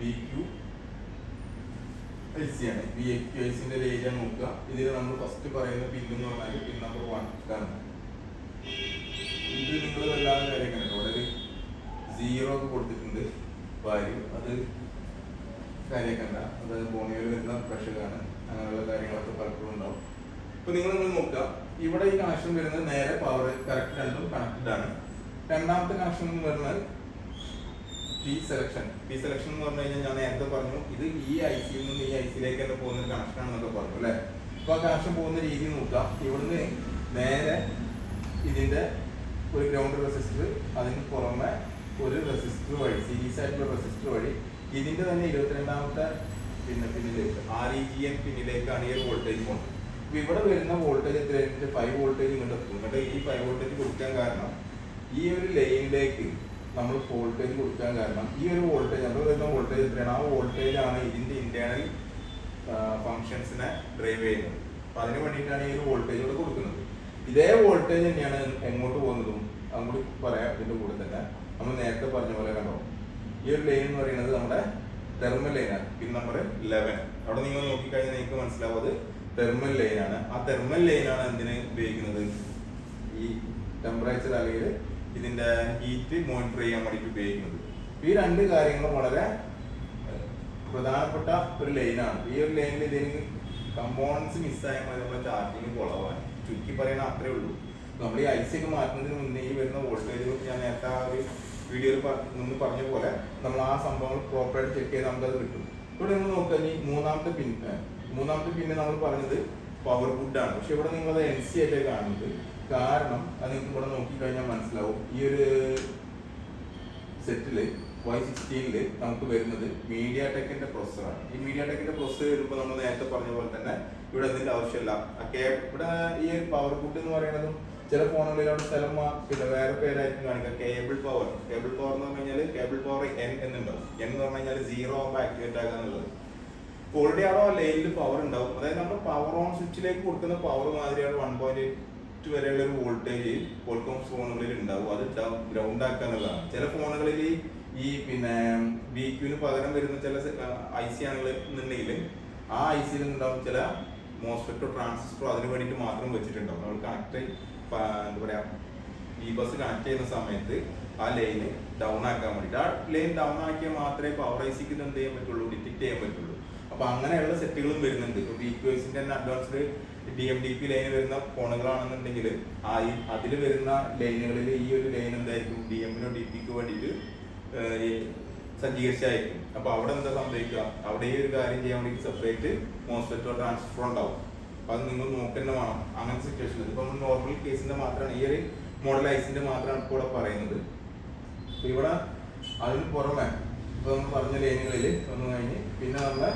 VQ IC ആണ്. VQ ICന്റെ ഒരു ഏരിയ നോക്കുക. ഇതിൽ നമ്മൾ ഫസ്റ്റ് പറയുന്ന പിൻ എന്ന് പറഞ്ഞാൽ പിൻ നമ്പർ 1 ഇതാണ്. ഇത് നിങ്ങൾ വല്ലാതെ കാര്യം കണ്ടോ, അവിടെ 0 ഒക്കെ കൊടുത്തിട്ടുണ്ട് വാല്യൂ. അത് കാര്യമൊക്കെ അത് ബോണിയോയിൽ വരുന്ന പ്രഷറാണ്. അങ്ങനെയുള്ള കാര്യങ്ങളൊക്കെ പലപ്പോഴും ഉണ്ടാവും. ഇപ്പൊ നിങ്ങൾ നോക്കുക, ഇവിടെ ഈ കണക്ഷൻ വരുന്നത് നേരെ പവർ കറക്റ്റ് രണ്ടും കണക്റ്റഡ് ആണ്. രണ്ടാമത്തെ കണക്ഷൻ എന്ന് പറഞ്ഞാൽ പി സെലക്ഷൻ എന്ന് പറഞ്ഞു കഴിഞ്ഞാൽ ഞാൻ നേരത്തെ പറഞ്ഞു ഇത് ഈ ഐസിയിൽ നിന്ന് ഈ ഐസിയിലേക്ക് തന്നെ പോകുന്ന കണക്ഷൻ ആണെന്നൊക്കെ പറഞ്ഞു അല്ലേ. അപ്പൊ ആ കണക്ഷൻ പോകുന്ന രീതി നോക്കാം. ഇവിടുന്ന് നേരെ ഇതിന്റെ ഒരു ഗ്രൗണ്ട് റെസിസ്റ്റർ, അതിന് പുറമെ ഒരു റെസിസ്റ്റർ വഴി, സീരീസ് ആയിട്ടുള്ള റെസിസ്റ്റർ വഴി ഇതിന്റെ തന്നെ 22ാമത്തെ പിന്നിലേക്ക് REGN പിന്നിലേക്കാണ് ഈ ഒരു വോൾട്ടേജ് പോകുന്നത്. അപ്പൊ ഇവിടെ വരുന്ന വോൾട്ടേജ് എത്രയായിട്ട് 5 വോൾട്ടേജ് ഇങ്ങോട്ട് എത്തും. എന്നിട്ട് ഈ 5 വോൾട്ടേജ് കൊടുക്കാൻ കാരണം ഈ ഒരു ലൈനിലേക്ക് നമ്മൾ വോൾട്ടേജ് കൊടുക്കാൻ കാരണം ഈ ഒരു വോൾട്ടേജ് നമ്മൾ വരുന്ന വോൾട്ടേജ് എത്രയാണ്, ആ വോൾട്ടേജ് ആണ് ഇതിന്റെ ഇന്റേണൽ ഫങ്ഷൻസിനെ ഡ്രൈവ് ചെയ്യുന്നത്. അപ്പൊ അതിന് വേണ്ടിയിട്ടാണ് ഈ ഒരു വോൾട്ടേജ് ഇവിടെ കൊടുക്കുന്നത്. ഇതേ വോൾട്ടേജ് തന്നെയാണ് എങ്ങോട്ട് പോകുന്നതും അങ്ങോട്ട് പറയാം. ഇതിന്റെ കൂടെ തന്നെ നമ്മൾ നേരത്തെ പറഞ്ഞ പോലെ കണ്ടോ, ഈ ഒരു ലൈൻ എന്ന് പറയുന്നത് നമ്മുടെ തെർമൽ ലൈനാണ്, പിൻ നമ്പർ 11. അവിടെ നിങ്ങൾ നോക്കിക്കഴിഞ്ഞാൽ നിങ്ങൾക്ക് മനസ്സിലാവും അത് തെർമൽ ലൈനാണ്. ആ തെർമൽ ലൈനാണ് എന്തിന് ഉപയോഗിക്കുന്നത്, ഈ ടെമ്പറേച്ചർ അല്ലെങ്കിൽ ഇതിന്റെ ഹീറ്റ് മോണിറ്റർ ചെയ്യാൻ വേണ്ടിയിട്ട് ഉപയോഗിക്കുന്നത്. ഈ 2 കാര്യങ്ങളും വളരെ പ്രധാനപ്പെട്ട ഒരു ലൈനാണ്. ഈ ഒരു ലൈനിൽ ഇതിന് കമ്പോണൻസ് മിസ്സായാൽ മതി നമ്മുടെ ചാർജിങ് കുളവാൻ. ചുരുക്കി പറയണ അത്രേ ഉള്ളൂ. നമ്മൾ ഈ ഐസി ഒക്കെ മാറ്റുന്നതിന് മുന്നേ ഈ വരുന്ന വോൾട്ടേജ് ഞാൻ നേരത്തെ ആ ഒരു വീഡിയോയിൽ മുന്നേ പറഞ്ഞ പോലെ നമ്മൾ ആ സംഭവങ്ങൾ പ്രോപ്പറായിട്ട് ചെക്ക് ചെയ്ത് നമുക്കത് കിട്ടും. ഇവിടെ നിങ്ങൾ നോക്കുക, ഈ മൂന്നാമത്തെ പിന്നെ നമ്മൾ പറഞ്ഞത് പവർ ഗുഡാണ്. പക്ഷെ ഇവിടെ നിങ്ങളത് NC ആയിട്ട് കാണുന്നത്. കാരണം അത് നിങ്ങൾക്ക് ഇവിടെ നോക്കിക്കഴിഞ്ഞാൽ മനസ്സിലാവും. ഈ ഒരു സെറ്റില് Y16 നമുക്ക് വരുന്നത് മീഡിയാടെക്കിന്റെ പ്രൊസസ്സറാണ്. ഈ മീഡിയാടെക്കിന്റെ പ്രൊസസ്സർ വരുമ്പോൾ നമ്മൾ നേരത്തെ പറഞ്ഞ പോലെ തന്നെ ഇവിടെ അതിന്റെ ആവശ്യമില്ല. ഇവിടെ ഈ പവർ ഗുഡ് എന്ന് പറയുന്നതും ചില ഫോണുകളിൽ അവിടെ സ്ഥലം പിന്നെ വേറെ പേരായിരിക്കും കാണിക്കുക. കേബിൾ പവർ എന്ന് പറഞ്ഞു കഴിഞ്ഞാൽ കേബിൾ പവർ N എന്നുണ്ടാവും. N എന്ന് പറഞ്ഞു കഴിഞ്ഞാൽ 0 ആകുമ്പോൾ ആക്ടിവേറ്റ് ആകുക എന്നുള്ളത്. ഓൾറെഡി അവിടെ ലൈനിൽ പവർ ഉണ്ടാവും. അതായത് നമ്മൾ പവർ ഓൺ സ്വിച്ചിലേക്ക് കൊടുക്കുന്ന പവർ മാതിരിയാണ് 1.8 വരെയുള്ള ഒരു വോൾട്ടേജ് കോൾകോം ഫോണുകളിൽ ഉണ്ടാവും. അത് ഗ്രൗണ്ട് ആക്കുക എന്നുള്ളതാണ്. ചില ഫോണുകളിൽ ഈ പിന്നെ BQന് പകരം വരുന്ന ചില IC ആണെന്നുണ്ടെങ്കിൽ ആ ICയിൽ ഉണ്ടാവും ചില മോസ്ഫെറ്റോ ട്രാൻസിസ്റ്ററോ അതിന് വേണ്ടിയിട്ട് മാത്രം വെച്ചിട്ടുണ്ടാവും. നമ്മൾ കണക്ട് എന്താ പറയാ ഈ ബസ് കണക്ട് ചെയ്യുന്ന സമയത്ത് ആ ലൈന് ഡൗൺ ആക്കാൻ വേണ്ടിയിട്ട്, ആ ലൈൻ ഡൗൺ ആക്കിയാൽ മാത്രമേ പവർ ICക്ക് എന്ത് ചെയ്യാൻ പറ്റുള്ളൂ, ഡിറ്റക്ട് ചെയ്യാൻ പറ്റുള്ളൂ. അപ്പൊ അങ്ങനെയുള്ള സെറ്റുകളും വരുന്നുണ്ട്. ഇപ്പൊ BQICന്റെ തന്നെ അഡ്വാൻസ്ഡ് DMDP ലൈൻ വരുന്ന ഫോണുകളാണെന്നുണ്ടെങ്കിൽ അതിൽ വരുന്ന ലൈനുകളിൽ ഈ ഒരു ലൈൻ എന്തായിരിക്കും DM-നോ DP-ക്കോ വേണ്ടിയിട്ട് സജ്ജീകരിച്ചായിരിക്കും. അപ്പൊ അവിടെ എന്താ സംഭവിക്കുക, അവിടെ ഈ ഒരു കാര്യം ചെയ്യാൻ വേണ്ടി സെപ്പറേറ്റ് മോസ്ഫെറ്റോ ട്രാൻസ്ഫർ ഉണ്ടാവും. അപ്പൊ അത് നിങ്ങൾ നോക്കുന്ന വേണം അങ്ങനത്തെ സിറ്റുവേഷൻ. ഇപ്പൊ നോർമൽ കേസിന്റെ മാത്രമാണ് ഈ ഒരു മോഡൽ ഐസിന്റെ മാത്രമാണ് ഇപ്പോൾ ഇവിടെ പറയുന്നത്. അപ്പൊ ഇവിടെ അതിന് പുറമെ ഇപ്പൊ നമ്മൾ പറഞ്ഞ ലൈനുകളിൽ വന്നു കഴിഞ്ഞ് പിന്നെ നമ്മളെ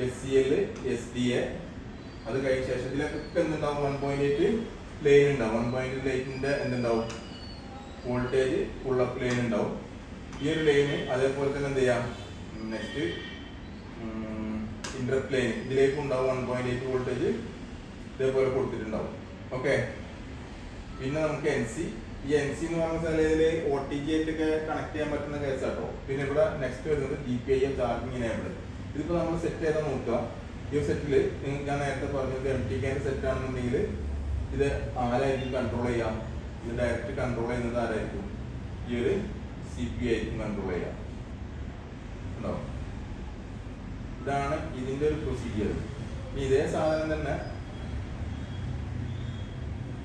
SCL SDA അത് കഴിഞ്ഞ ശേഷം ഇതിലൊക്കെ എന്തുണ്ടാവും, 1.8 ലൈൻ ഉണ്ടാവും. 1.8 ലൈനിന്റെ എന്തുണ്ടാവും, വോൾട്ടേജ് ഫുൾ അപ്പ് ലൈൻ ഉണ്ടാവും. ഈ ഒരു ലൈന് അതേപോലെ തന്നെ എന്ത് ചെയ്യാം, നെക്സ്റ്റ് ഇന്ററപ്റ്റ് ലൈൻ ഇതിലേക്ക് ഉണ്ടാവും. 1.8 വോൾട്ടേജ് ഇതേപോലെ കൊടുത്തിട്ടുണ്ടാവും. ഓക്കെ. പിന്നെ നമുക്ക് NC, ഈ NC എന്ന് പറഞ്ഞ സ്ഥലത്തില് OTG ആയിട്ടൊക്കെ കണക്ട് ചെയ്യാൻ പറ്റുന്ന കേസാട്ടോ. പിന്നെ ഇവിടെ നെക്സ്റ്റ് വരുന്നത് GPIO ചാർജിങ് എനേബിൾ. ഇതിപ്പോ നമ്മൾ സെറ്റ് ചെയ്താൽ നോക്കുക, ഈ സെറ്റില് ഞാൻ നേരത്തെ പറഞ്ഞത് MTKന്റെ സെറ്റ് ആണെന്നുണ്ടെങ്കിൽ ഇത് ആരായിരിക്കും കൺട്രോൾ ചെയ്യാം, ഇത് ഡയറക്റ്റ് കൺട്രോൾ ചെയ്യുന്നത് ആരായിരിക്കും, ഈ ഒരു CPU ആയിരിക്കും കൺട്രോൾ ചെയ്യാം. ഉണ്ടോ, ഇതാണ് ഇതിന്റെ ഒരു പ്രൊസീജിയർ. ഇതേ സാധനം തന്നെ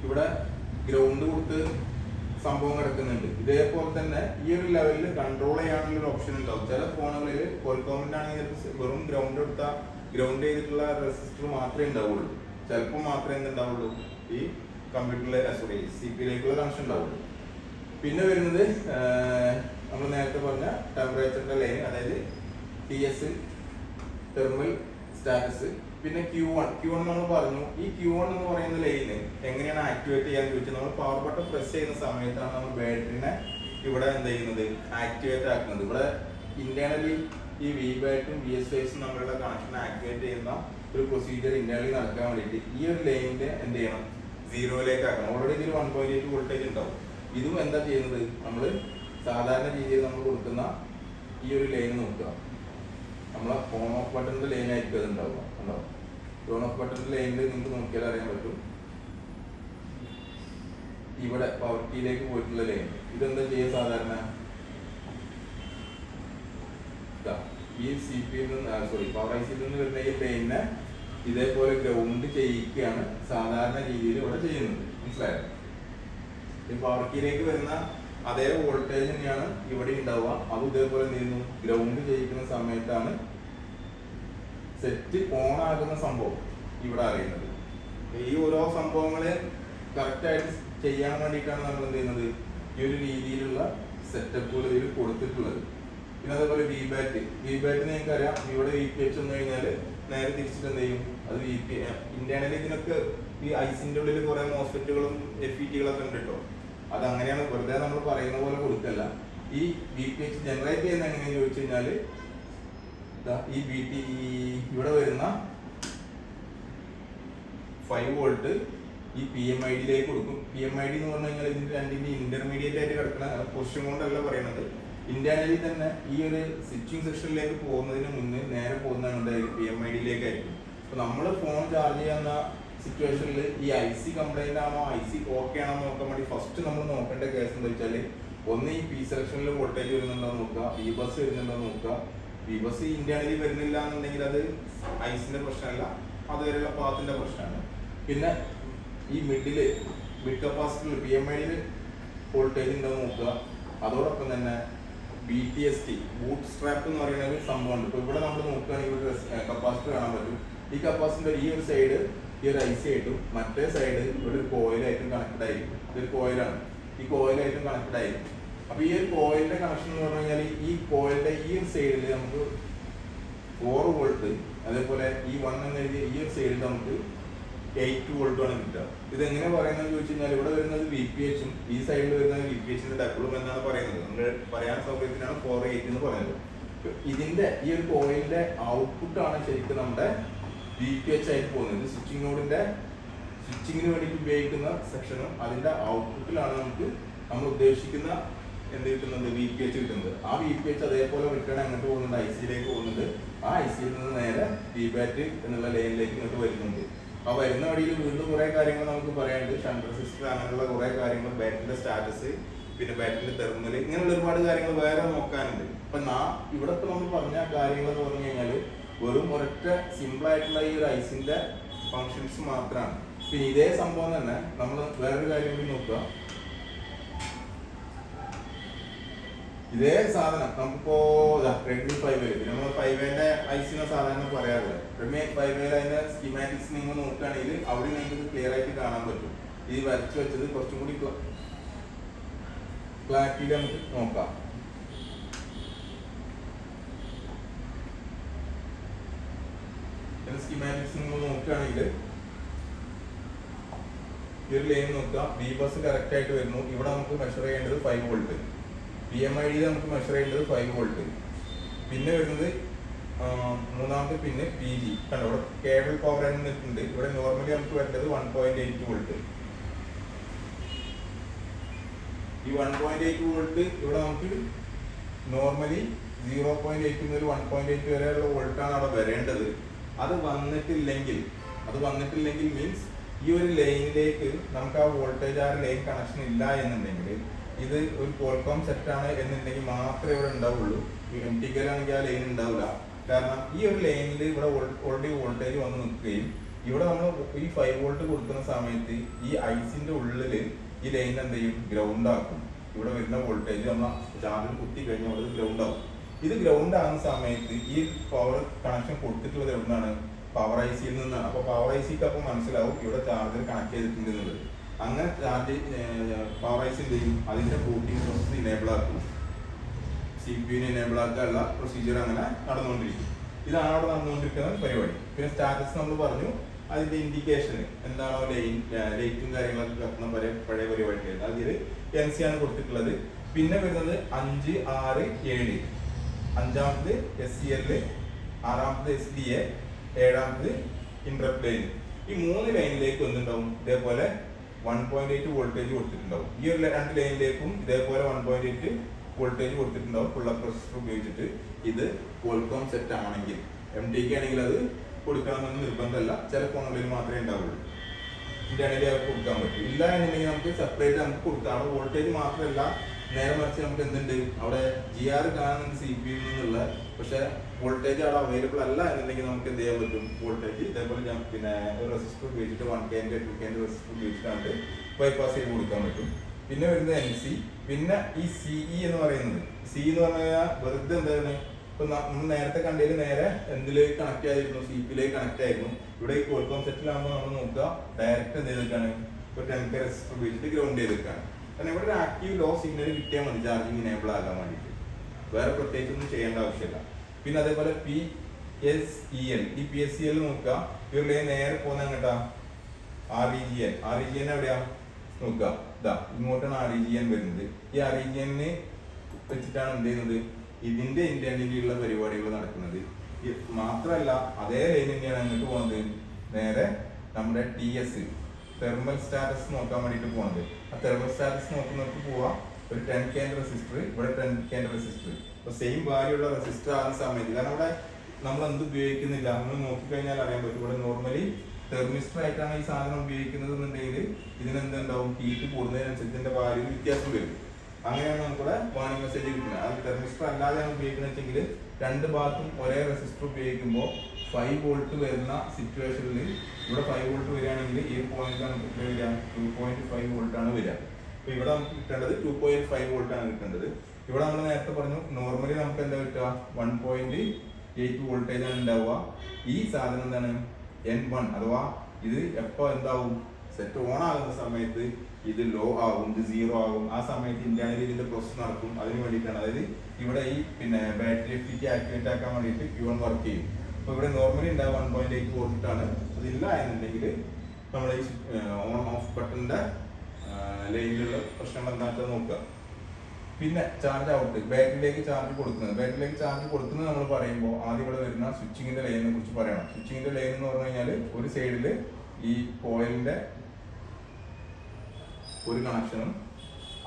ഇവിടെ ഗ്രൗണ്ട് കൊടുത്ത് സംഭവം കിടക്കുന്നുണ്ട്. ഇതേപോലെ തന്നെ ഈ ഒരു ലെവലിൽ കൺട്രോൾ ചെയ്യാനുള്ള ഒരു ഓപ്ഷൻ ഉണ്ടാവും. ചില ഫോണുകളിൽ കോൾകോമിന്റെ ആണെങ്കിൽ വെറും ഗ്രൗണ്ട് ചെയ്തിട്ടുള്ള റെസിസ്റ്റർ മാത്രമേ ഉണ്ടാവുള്ളൂ. ചിലപ്പോൾ മാത്രമേ എന്തുണ്ടാവുള്ളൂ, ഈ കമ്പ്യൂട്ടറിലെ സോറി CPU-യിലേക്കുള്ള കണക്ഷൻ ഉണ്ടാവുള്ളൂ. പിന്നെ വരുന്നത് നമ്മൾ നേരത്തെ പറഞ്ഞ ടെമ്പറേച്ചറിന്റെ ലൈൻ, അതായത് TS തെർമൽ സ്റ്റാറ്റസ്. പിന്നെ Q1 നമ്മൾ പറഞ്ഞു. ഈ Q1 എന്ന് പറയുന്ന ലൈന് എങ്ങനെയാണ് ആക്ടിവേറ്റ് ചെയ്യാന്ന് ചോദിച്ചാൽ, നമ്മൾ പവർ ബട്ടൺ പ്രസ് ചെയ്യുന്ന സമയത്താണ് നമ്മൾ ബാറ്ററിനെ ഇവിടെ എന്ത് ചെയ്യുന്നത്, ആക്ടിവേറ്റ് ആക്കുന്നത്. ഇവിടെ ഇന്റേണലി ഈ VBAT-ഉം VSFICE-ഉം തമ്മിലുള്ള കണക്ഷൻ ആക്ടിവേറ്റ് ചെയ്യുന്ന ഒരു പ്രൊസീജിയർ ഇന്റേണലി നടക്കാൻ വേണ്ടിയിട്ട് ഈ ഒരു ലൈനിന്റെ എന്ത് ചെയ്യണം, 0-ലേക്ക് ആക്കണം. ഓൾറെഡി ഇതിൽ 1.8 വോൾട്ടേജ് ഉണ്ടാവും. ഇതും എന്താ ചെയ്യുന്നത്, നമ്മൾ സാധാരണ രീതിയിൽ നമ്മൾ കൊടുക്കുന്ന ഈ ഒരു ലൈൻ നോക്കുക. നമ്മളെ ഓൺ ഓഫ് ബട്ടണിന്റെ ലൈൻ ആയിരിക്കും അത് ഉണ്ടാവുക. ഉണ്ടാവും ഓൺ ഓഫ് ബട്ടണിന്റെ ലൈനിൽ നിങ്ങൾക്ക് നോക്കിയാൽ അറിയാൻ പറ്റും. ഇവിടെ പവർ കീയിലേക്ക് പോയിട്ടുള്ള ലൈൻ ഇതെന്താ ചെയ്യുക, സാധാരണ ഈ പവർ IC-യിൽ നിന്ന് വരുന്ന ഈ ലൈനിനെ ഇതേപോലെ ഗ്രൗണ്ട് ചെയ്യിക്കുകയാണ് സാധാരണ രീതിയിൽ ഇവിടെ ചെയ്യുന്നത്. മനസ്സിലായോ? ഈ പവർ കീയിലേക്ക് വരുന്ന അതേ വോൾട്ടേജ് തന്നെയാണ് ഇവിടെ ഉണ്ടാവുക. അത് ഇതേപോലെ നീങ്ങുന്നു. ഗ്രൗണ്ട് ചെയ്യിക്കുന്ന സമയത്താണ് സെറ്റ് ഓൺ ആകുന്ന സംഭവം ഇവിടെ അറിയുന്നത്. ഈ ഓരോ സംഭവങ്ങളെ കറക്റ്റായിട്ട് ചെയ്യാൻ വേണ്ടിയിട്ടാണ് നമ്മൾ എന്ത് ചെയ്യുന്നത്, ഈ ഒരു രീതിയിലുള്ള സെറ്റപ്പുകൾ ഇതിൽ കൊടുത്തിട്ടുള്ളത്. പിന്നെ അതേപോലെ VBAT നിങ്ങൾക്ക് അറിയാം. ഇവിടെ VPH വന്നു കഴിഞ്ഞാൽ നേരെ തിരിച്ചിട്ട് എന്ത് ചെയ്യും, അത് ഇന്റേണലി ഇതിനൊക്കെ ഈ ഐസിന്റെ ഉള്ളിൽ കുറെ മോസ്ഫെറ്റുകളും FET-കളൊക്കെ ഉണ്ട് കേട്ടോ. അത് അങ്ങനെയാണ്, വെറുതെ നമ്മൾ പറയുന്ന പോലെ കൊടുക്കല്ല. ഈ VPH ജനറേറ്റ് ചെയ്യുന്ന എങ്ങനെയാണെന്ന് ചോദിച്ചു കഴിഞ്ഞാൽ ഈ ഇവിടെ വരുന്ന 5 വോൾട്ട് ഈ PMID-യിലേക്ക് കൊടുക്കും. PMID എന്ന് പറഞ്ഞു കഴിഞ്ഞാൽ ഇതിന്റെ രണ്ടിന്റെ ഇന്റർമീഡിയറ്റ് ആയിട്ട് കിടക്കുന്ന പൊസിഷൻ കൊണ്ടല്ല പറയുന്നത്. ഇന്റേണലി തന്നെ ഈ ഒരു സ്വിച്ചിങ് സെക്ഷനിലേക്ക് പോകുന്നതിന് മുന്നേ നേരെ പോകുന്നതാണ് PMID-യിലേക്കായിരിക്കും. അപ്പൊ നമ്മൾ ഫോൺ ചാർജ് ചെയ്യുന്ന സിറ്റുവേഷനിൽ ഈ IC കംപ്ലൈന്റ് ആണോ IC ഓക്കെ ആണോ നോക്കാൻ വേണ്ടി ഫസ്റ്റ് നമ്മൾ നോക്കേണ്ട കേസ് എന്താ വെച്ചാൽ, ഒന്ന് ഈ P സെലക്ഷനിൽ വോൾട്ടേജ് വരുന്നുണ്ടോ നോക്കുക, VBUS വരുന്നുണ്ടോ നോക്കുക. VBUS ഇന്റേണലി വരുന്നില്ല എന്നുണ്ടെങ്കിൽ അത് ഐസിന്റെ പ്രശ്നമല്ല, അതുവരെയുള്ള പാത്തിന്റെ പ്രശ്നമാണ്. പിന്നെ ഈ മിഡ് കപ്പാസിറ്ററിൽ PMID-യിൽ വോൾട്ടേജ് ഉണ്ടോ നോക്കുക. അതോടൊപ്പം തന്നെ BTST ബൂട്ട് സ്ട്രാപ്പ് എന്ന് പറയുന്ന ഒരു സംഭവമുണ്ട്. ഇപ്പോൾ ഇവിടെ നമ്മൾ നോക്കുകയാണെങ്കിൽ ഒരു കപ്പാസിറ്റർ കാണാൻ പറ്റും. ഈ കപ്പാസിറ്റർ ഈ ഒരു സൈഡ് ഈ ഒരു IC ആയിട്ടും മറ്റേ സൈഡ് ഇവിടെ ഒരു കോയിലായിട്ടും കണക്റ്റഡ് ആയിരിക്കും. ഇതൊരു കോയിലാണ്, ഈ കോയിലായിട്ടും കണക്റ്റഡ് ആയിരിക്കും. അപ്പൊ ഈ ഒരു കോയിലിന്റെ കണക്ഷൻ എന്ന് പറഞ്ഞു കഴിഞ്ഞാൽ ഈ കോയിലിന്റെ ഈ ഒരു സൈഡിൽ നമുക്ക് 4 വോൾട്ട്, അതേപോലെ ഈ 1 എന്ന് എഴുതിയ ഈ ഒരു സൈഡിൽ നമുക്ക് 8 വോൾട്ടാണ് കിട്ടുക. ഇത് എങ്ങനെ പറയുന്നത് ചോദിച്ചു കഴിഞ്ഞാൽ, ഇവിടെ വരുന്നത് VPH-ഉം ഈ സൈഡിൽ വരുന്നത് VPH-ന്റെ ഡബിളും എന്നാണ് പറയുന്നത്. നമ്മൾ പറയാൻ സൗകര്യത്തിനാണ് 4/8 എന്ന് പറയുന്നത്. ഇതിന്റെ ഈ ഒരു കോയിലിന്റെ ഔട്ട്പുട്ടാണ് ശരിക്കും നമ്മുടെ VPH ആയിട്ട് പോകുന്നത്. സ്വിച്ചിങ് നോഡിന്റെ സ്വിച്ചിങ്ങിന് വേണ്ടിയിട്ട് ഉപയോഗിക്കുന്ന സെക്ഷനും അതിന്റെ ഔട്ട്പുട്ടിലാണ് നമ്മൾ ഉദ്ദേശിക്കുന്ന എന്ത് കിട്ടുന്നത്, VPH കിട്ടുന്നത്. ആ VPH അതേപോലെ റിട്ടേൺ അങ്ങോട്ട് പോകുന്നുണ്ട്, IC-യിലേക്ക് പോകുന്നുണ്ട്. ആ IC-യിൽ നിന്ന് നേരെ VBAT എന്നുള്ള ലൈനിലേക്ക് ഇങ്ങോട്ട് വരുന്നുണ്ട്. ആ വരുന്ന വഴിയിൽ വീണ്ടും കുറെ കാര്യങ്ങൾ നമുക്ക് പറയാനുണ്ട്. ഷണ്ട് റെസിസ്റ്റർ അങ്ങനെയുള്ള കുറെ കാര്യങ്ങൾ, ബാറ്ററിന്റെ സ്റ്റാറ്റസ്, പിന്നെ ബാറ്ററിന്റെ തെർമൽ, ഇങ്ങനെയുള്ള ഒരുപാട് കാര്യങ്ങൾ വേറെ നോക്കാനുണ്ട്. അപ്പൊ ഇവിടെ ഇപ്പൊ നമ്മൾ പറഞ്ഞ കാര്യങ്ങൾ എന്ന് പറഞ്ഞു കഴിഞ്ഞാൽ വെറും ഒരൊറ്റ സിമ്പിൾ ആയിട്ടുള്ള ഈ ഒരു ഐസിന്റെ ഫങ്ഷൻസ് മാത്രമാണ്. പിന്നെ ഇതേ സംഭവം തന്നെ നമ്മൾ വേറൊരു കാര്യം കൂടി നോക്കുക. ഇതേ സാധനം നമുക്കിപ്പോ Redmi 5A, നമ്മൾ 5A IC സാധാരണ പറയാറില്ല. Redmi 5A അതിന്റെ സ്കീമാറ്റിക്സ് നിങ്ങൾ നോക്കുകയാണെങ്കിൽ അവിടെ നിങ്ങൾക്ക് ക്ലിയർ ആയിട്ട് കാണാൻ പറ്റും. ഈ വരച്ചു വെച്ചത് കുറച്ചും കൂടി ക്ലാരിറ്റിയിൽ നമുക്ക് നോക്കാം. സ്കീമാറ്റിക്സ് നിങ്ങൾ നോക്കുകയാണെങ്കിൽ ഈ ഒരു ലൈൻ നോക്കുക. VBUS കറക്റ്റ് ആയിട്ട് വരുന്നു. ഇവിടെ നമുക്ക് മെഷർ ചെയ്യേണ്ടത് 5 വോൾട്ട്. PMID-യിൽ നമുക്ക് മെഷർ ചെയ്യേണ്ടത് 5 വോൾട്ട്. പിന്നെ വരുന്നത് മൂന്നാമത്തെ പിന്നെ PG കണ്ടോ, ഇവിടെ കേബിൾ പവർ ഉണ്ട്. ഇവിടെ നോർമലി നമുക്ക് വേണ്ടത് 1.8 വോൾട്ട്. ഈ 1.8 വോൾട്ട് ഇവിടെ നമുക്ക് നോർമലി 0.8 മുതൽ 1.8 വരെയുള്ള വോൾട്ടാണ് അവിടെ വരേണ്ടത്. അത് വന്നിട്ടില്ലെങ്കിൽ മീൻസ് ഈ ഒരു ലൈനിലേക്ക് നമുക്ക് ആ വോൾട്ടേജ് ആ ലൈൻ കണക്ഷൻ ഇല്ല എന്നുണ്ടെങ്കിൽ, ഇത് ഒരു കോൾകോം സെറ്റ് ആണ് എന്നുണ്ടെങ്കിൽ മാത്രമേ ഇവിടെ ഉണ്ടാവുള്ളൂ. MTK ആണെങ്കിൽ ആ ലൈൻ ഉണ്ടാവില്ല. കാരണം ഈ ഒരു ലൈനിൽ ഇവിടെ ഓൾറെഡി വോൾട്ടേജ് വന്ന് നിൽക്കുകയും ഇവിടെ നമ്മൾ ഈ 5 വോൾട്ട് കൊടുക്കുന്ന സമയത്ത് ഈ ഐസിന്റെ ഉള്ളിൽ ഈ ലൈൻ എന്ത് ചെയ്യും, ഗ്രൗണ്ട് ആക്കും. ഇവിടെ വരുന്ന വോൾട്ടേജ് നമ്മൾ ചാർജിൽ കുത്തി കഴിഞ്ഞാൽ അവിടെ ഗ്രൗണ്ട് ആവും. ഇത് ഗ്രൗണ്ട് ആകുന്ന സമയത്ത് ഈ പവർ കണക്ഷൻ കൊടുത്തിട്ടുള്ളത് എവിടുന്നാണ്, പവർ ഐ സിയിൽ നിന്നാണ്. അപ്പോൾ പവർ ഐ സിക്ക് അപ്പോൾ മനസ്സിലാവും ഇവിടെ ചാർജർ കണക്ട് ചെയ്തിട്ടുണ്ട് എന്നുള്ളത്. അങ്ങനെ ചാർജ് പവർ ഐ സി എന്ത് ചെയ്യും, അതിന്റെ ബൂട്ടിംഗ് പ്രോസസ് ഇനേബിൾ ആക്കും. CPU എനേബിൾ ആക്കാനുള്ള പ്രൊസീജിയർ അങ്ങനെ നടന്നുകൊണ്ടിരിക്കും. ഇതാണ് അവിടെ നടന്നുകൊണ്ടിരിക്കുന്ന പരിപാടി. പിന്നെ സ്റ്റാറ്റസ് നമ്മൾ പറഞ്ഞു, അതിന്റെ ഇൻഡിക്കേഷൻ എന്താണോ ലൈറ്റും കാര്യങ്ങളൊക്കെ കത്തുന്ന പഴയ പരിപാടിയായിരുന്നു. അതിൽ NC ആണ് കൊടുത്തിട്ടുള്ളത്. പിന്നെ വരുന്നത് 5, 6, 7, അഞ്ചാമത് SCL, ആറാമത് SDA, ഏഴാമത് ഇന്ററപ്റ്റ് ലൈൻ. ഈ 3 ലൈനിലേക്ക് എന്തുണ്ടാവും, ഇതേപോലെ 1.8 വോൾട്ടേജ് കൊടുത്തിട്ടുണ്ടാവും. ഈ ഒരു 2 ലൈനിലേക്കും ഇതേപോലെ 1.8 വോൾട്ടേജ് കൊടുത്തിട്ടുണ്ടാവും. ഫുൾ റെസിസ്റ്റർ ഉപയോഗിച്ചിട്ട്. ഇത് ക്വാൾകോം സെറ്റ് ആണെങ്കിൽ, MTK ആണെങ്കിൽ അത് കൊടുക്കണമെന്ന് നിർബന്ധമല്ല, ചില ഫോണുകളിൽ മാത്രമേ ഉണ്ടാവുള്ളൂ. ഇന്റർണലി അവർക്ക് കൊടുക്കാൻ പറ്റും. ഇല്ല എന്നുണ്ടെങ്കിൽ നമുക്ക് സെപ്പറേറ്റ് നമുക്ക് കൊടുക്കാം. അവിടെ വോൾട്ടേജ് മാത്രമല്ല, നേരെ മറിച്ച് നമുക്ക് എന്തുണ്ട്, അവിടെ GR കാണുന്നുണ്ട് CPU നിന്നുള്ള, പക്ഷെ വോൾട്ടേജ് അവിടെ അവൈലബിൾ അല്ല എന്നുണ്ടെങ്കിൽ നമുക്ക് എന്ത് ചെയ്യാൻ പറ്റും, വോൾട്ടേജ് ഇതേപോലെ പിന്നെ റെസിസ്റ്റർ ഉപയോഗിച്ചിട്ട് 1K 2K റെസിസ്റ്റർ ഉപയോഗിച്ചിട്ട് ബൈപ്പാസ് ചെയ്ത് കൊടുക്കാൻ പറ്റും. പിന്നെ വരുന്നത് NC. പിന്നെ ഈ CE എന്ന് പറയുന്നത്, C എന്ന് പറഞ്ഞു കഴിഞ്ഞാൽ വെറുതെ എന്താണ്, ഇപ്പൊ നമ്മൾ നേരത്തെ കണ്ടതിൽ നേരെ എന്തില് കണക്ട് ആയിരുന്നു, CPU കണക്ട് ആയിരുന്നു. ഇവിടെ ഈ ക്വാൾകോം സെറ്റിലാകുമ്പോൾ നമ്മൾ നോക്കുക, ഡയറക്റ്റ് എന്ത് ചെയ്തിട്ടാണ്, ഒരു 10K റെസിസ്റ്റർ ഉപയോഗിച്ചിട്ട് ഗ്രൗണ്ട് ചെയ്തിട്ടാണ്. കാരണം ഇവിടെ ഒരു ആക്റ്റീവ് ലോ സിഗ്നൽ കിട്ടിയാൽ മതി ചാർജിങ് ഇനേബിൾ ആകാൻ വേണ്ടിയിട്ട്. വേറെ പ്രത്യേകിച്ചൊന്നും ചെയ്യേണ്ട ആവശ്യമില്ല. പിന്നെ അതേപോലെ PSEL, ഈ PSEL നോക്കുക, ഇവരുടെ നേരെ പോകുന്ന എങ്ങട്ടാ, REGN എവിടെയാ നോക്കുക, ഇതാ ഇങ്ങോട്ടാണ് REGN വരുന്നത്. ഈ REGN വെച്ചിട്ടാണ് എന്ത് ചെയ്യുന്നത്, ഇതിന്റെ ഇന്റർണലിലുള്ള പരിപാടികൾ നടക്കുന്നത്. മാത്രമല്ല അതേ ലൈൻ തന്നെയാണ് അങ്ങോട്ട് പോകുന്നത്, നേരെ നമ്മുടെ TS തെർമൽ സ്റ്റാറ്റസ് നോക്കാൻ വേണ്ടിയിട്ട് പോകുന്നത്. ആ തെർമൽ സ്റ്റാറ്റസ് നോക്കുന്നവർക്ക് പോവാം. ഒരു 10K റെസിസ്റ്റർ, ഇവിടെ 10K റെസിസ്റ്റർ, അപ്പൊ സെയിം വാല്യൂ ഉള്ള റെസിസ്റ്റർ ആകുന്ന സമയത്ത്, കാരണം ഇവിടെ നമ്മൾ എന്ത് ഉപയോഗിക്കുന്നില്ല, നമ്മൾ നോക്കിക്കഴിഞ്ഞാൽ അറിയാൻ പറ്റും. ഇവിടെ നോർമലി തെർമിസ്റ്റർ ആയിട്ടാണ് ഈ സാധനം ഉപയോഗിക്കുന്നത് എന്നുണ്ടെങ്കിൽ ഇതിനെന്തുണ്ടാവും, ഹീറ്റ് കൂടുന്നതിനനുസരിച്ച് ഇതിന്റെ വാല്യൂ വ്യത്യാസം വരും. അങ്ങനെയാണ് നമുക്കിവിടെ വാണിംഗ് മെസ്സേജ് കിട്ടുന്നത്. അത് തെർമിസ്റ്റർ അല്ലാതെയാണ് ഉപയോഗിക്കുന്നത് വെച്ചെങ്കിൽ, രണ്ട് ഭാഗത്തും ഒരേ റെസിസ്റ്റർ ഉപയോഗിക്കുമ്പോൾ 5 വോൾട്ട് വരുന്ന സിറ്റുവേഷനിൽ ഇവിടെ 5 വോൾട്ട് വരികയാണെങ്കിൽ ഈ പോയിന്റ് നമുക്ക് വരിക 2.5 വോൾട്ട് ആണ് വരിക. അപ്പൊ ഇവിടെ നമുക്ക് കിട്ടേണ്ടത് 2.5 വോൾട്ട് ആണ് കിട്ടേണ്ടത്. ഇവിടെ നമ്മൾ നേരത്തെ പറഞ്ഞു, നോർമലി നമുക്ക് എന്താ കിട്ടുക, 1.8 വോൾട്ടേജ് ആണ് ഉണ്ടാവുക. ഈ സാധനം എന്താണ്, N1 അഥവാ ഇത് എപ്പോ എന്താവും, സെറ്റ് ഓൺ ആകുന്ന സമയത്ത് ഇത് ലോ ആകും, ഇത് 0 ആകും. ആ സമയത്ത് ഇന്റർണലി ഇതിന്റെ പ്രോസസ് നടക്കും. അതിന് വേണ്ടിയിട്ടാണ്, അതായത് ഇവിടെ ഈ പിന്നെ ബാറ്ററി എഫിക്ക് ആക്ടിവേറ്റ് ആക്കാൻ വേണ്ടിയിട്ട് Q1 വർക്ക് ചെയ്യും. അപ്പൊ ഇവിടെ നോർമലി ഉണ്ടാവുക 1.8 വോൾട്ട് ആണ്. അതില്ല എന്നുണ്ടെങ്കിൽ നമ്മുടെ ഈ ഓൺ ഓഫ് ബട്ടണിന്റെ ലൈനിലുള്ള പ്രശ്നങ്ങൾ എന്താ വെച്ചാൽ നോക്കുക. പിന്നെ ചാർജ് ഔട്ട്, ബാറ്ററിയിലേക്ക് ചാർജ് കൊടുക്കുന്നത് നമ്മൾ പറയുമ്പോൾ ആദ്യം ഇവിടെ വരുന്ന സ്വിച്ചിങ്ങിന്റെ ലൈനിനെ കുറിച്ച് പറയണം. സ്വിച്ചിങ്ങിന്റെ ലൈൻ എന്ന് പറഞ്ഞു കഴിഞ്ഞാൽ ഒരു സൈഡിൽ ഈ കോയിലിന്റെ ഒരു കണക്ഷനും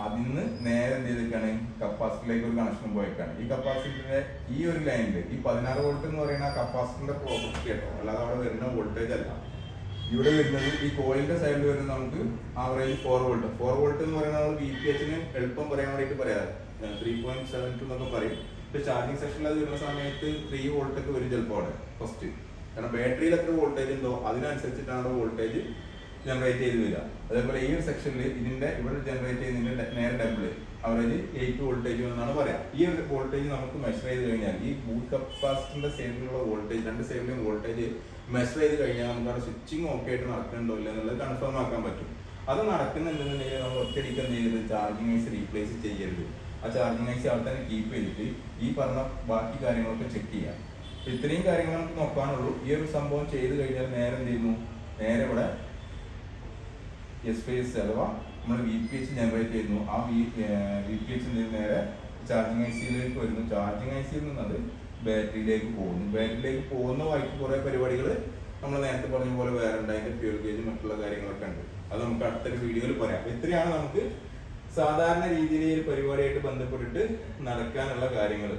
അതിന്ന് നേരെ എന്ത് ചെയ്തിട്ടാണ് കപ്പാസിറ്ററിലേക്ക് ഒരു കണക്ഷനും പോയേക്കാണ്. ഈ കപ്പാസിറ്ററിന്റെ ഈ ഒരു ലൈനിൽ ഈ 16 വോൾട്ട് എന്ന് പറയുന്ന കപ്പാസിറ്ററിന്റെ പ്രോപ്പർട്ടി കേട്ടോ, അല്ലാതെ അവിടെ വരുന്ന വോൾട്ടേജ് അല്ല. ഇവിടെ വരുന്നത് ഈ കോയിലിന്റെ സൈഡിൽ വരുന്നത് നമുക്ക് ആവറേജ് 4 വോൾട്ട് എന്ന് പറയുന്നത് നമ്മൾ VPH എളുപ്പം പറയാൻ വേണ്ടിയിട്ട് പറയാം, 3.72 എന്നൊക്കെ പറയും. പക്ഷെ ചാർജിങ് സെക്ഷനിൽ അത് വരുന്ന സമയത്ത് 3 വോൾട്ട് ഒക്കെ വരും ചിലപ്പോൾ അവിടെ ഫസ്റ്റ്. കാരണം ബാറ്ററിയിൽ എത്ര വോൾട്ടേജ് ഉണ്ടോ അതിനനുസരിച്ചിട്ടാണ് അവിടെ വോൾട്ടേജ് ജനറേറ്റ് ചെയ്ത് വരിക. അതേപോലെ ഈ ഒരു സെക്ഷനിൽ ഇതിന്റെ ഇവിടെ ജനറേറ്റ് ചെയ്യുന്നതിന്റെ നേരെ ഡബിൾ അവറേജ് 8 വോൾട്ടേജ് എന്നാണ് പറയാം. ഈ ഒരു വോൾട്ടേജ് നമുക്ക് മെഷർ ചെയ്ത് കഴിഞ്ഞാൽ ഈ ബൂട്ട് കപ്പാസിറ്ററിന്റെ സൈഡിലുള്ള വോൾട്ടേജ്, രണ്ട് സൈഡിലും വോൾട്ടേജ് മെഷർ ചെയ്ത് കഴിഞ്ഞാൽ നമുക്ക് അവിടെ സ്വിച്ചിങ് ഓക്കെ ആയിട്ട് നടക്കുന്നുണ്ടോ ഇല്ല എന്നുള്ളത് കൺഫേം ആക്കാൻ പറ്റും. അത് നടക്കുന്നുണ്ടെന്നുണ്ടെങ്കിൽ നമ്മൾ ഒറ്റയടിക്ക് എന്ത് ചെയ്യരുത്, ചാർജിങ് ഐസ് റീപ്ലേസ് ചെയ്യരുത്. ആ ചാർജിങ് ഐസ് അവിടെ തന്നെ കീപ്പ് ചെയ്തിട്ട് ഈ പറഞ്ഞ ബാക്കി കാര്യങ്ങളൊക്കെ ചെക്ക് ചെയ്യാം. ഇത്രയും കാര്യങ്ങൾ നമുക്ക് നോക്കാനുള്ളൂ. ഈ ഒരു സംഭവം ചെയ്ത് കഴിഞ്ഞാൽ നേരെ എന്ത് ചെയ്യുന്നു, നേരെ ഇവിടെ SPS അഥവാ നമ്മൾ VPH ജനറേറ്റ് ചെയ്യുന്നു. ആ VPH നേരെ ചാർജിങ് ICയിലേക്ക് വരുന്നു. ചാർജിങ് ICയിൽ നിന്ന് അത് ബാറ്ററിയിലേക്ക് പോകുന്നു. ബാറ്ററിയിലേക്ക് പോകുന്ന വഴിക്ക് കുറേ പരിപാടികൾ നമ്മൾ നേരത്തെ പറഞ്ഞ പോലെ വേറെ ഉണ്ട്. അതിന്റെ ഫ്യൂൽ ഗേജ് മറ്റുള്ള കാര്യങ്ങളൊക്കെ ഉണ്ട്. അത് നമുക്ക് അടുത്തൊരു വീഡിയോയിൽ പറയാം. ഇത്രയാണ് നമുക്ക് സാധാരണ രീതിയിൽ ഈ ഒരു പരിപാടിയായിട്ട് ബന്ധപ്പെട്ടിട്ട് നടക്കാനുള്ള കാര്യങ്ങൾ.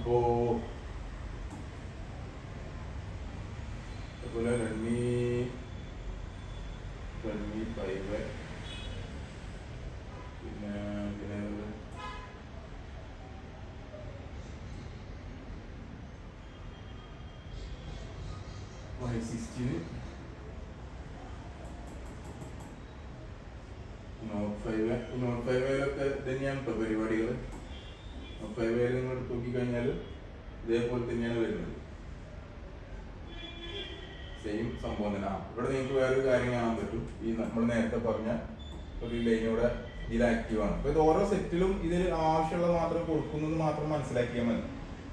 അപ്പോൾ അതുപോലെ റെഡ്മി 5 പിന്നെ Y16 നോട്ട് 5 തന്നെയാണ് ഇപ്പോൾ പരിപാടികൾ. നോട്ട് 5 നിങ്ങൾ എടുത്ത് നോക്കിക്കഴിഞ്ഞാൽ ഇതേപോലെ തന്നെയാണ് വരുന്നത്, സെയിം സംഭവം തന്നെ. ഇവിടെ നിങ്ങൾക്ക് വേറൊരു കാര്യം കാണാൻ പറ്റും, ഈ നമ്മൾ നേരത്തെ പറഞ്ഞ ഒരു ലൈനോടെ ഇതിൽ ആക്റ്റീവാണ്. അപ്പോൾ ഇത് ഓരോ സെറ്റിലും ഇതിൽ ആവശ്യമുള്ളത് മാത്രം കൊടുക്കുന്നത് മാത്രം മനസ്സിലാക്കിയാൽ മതി.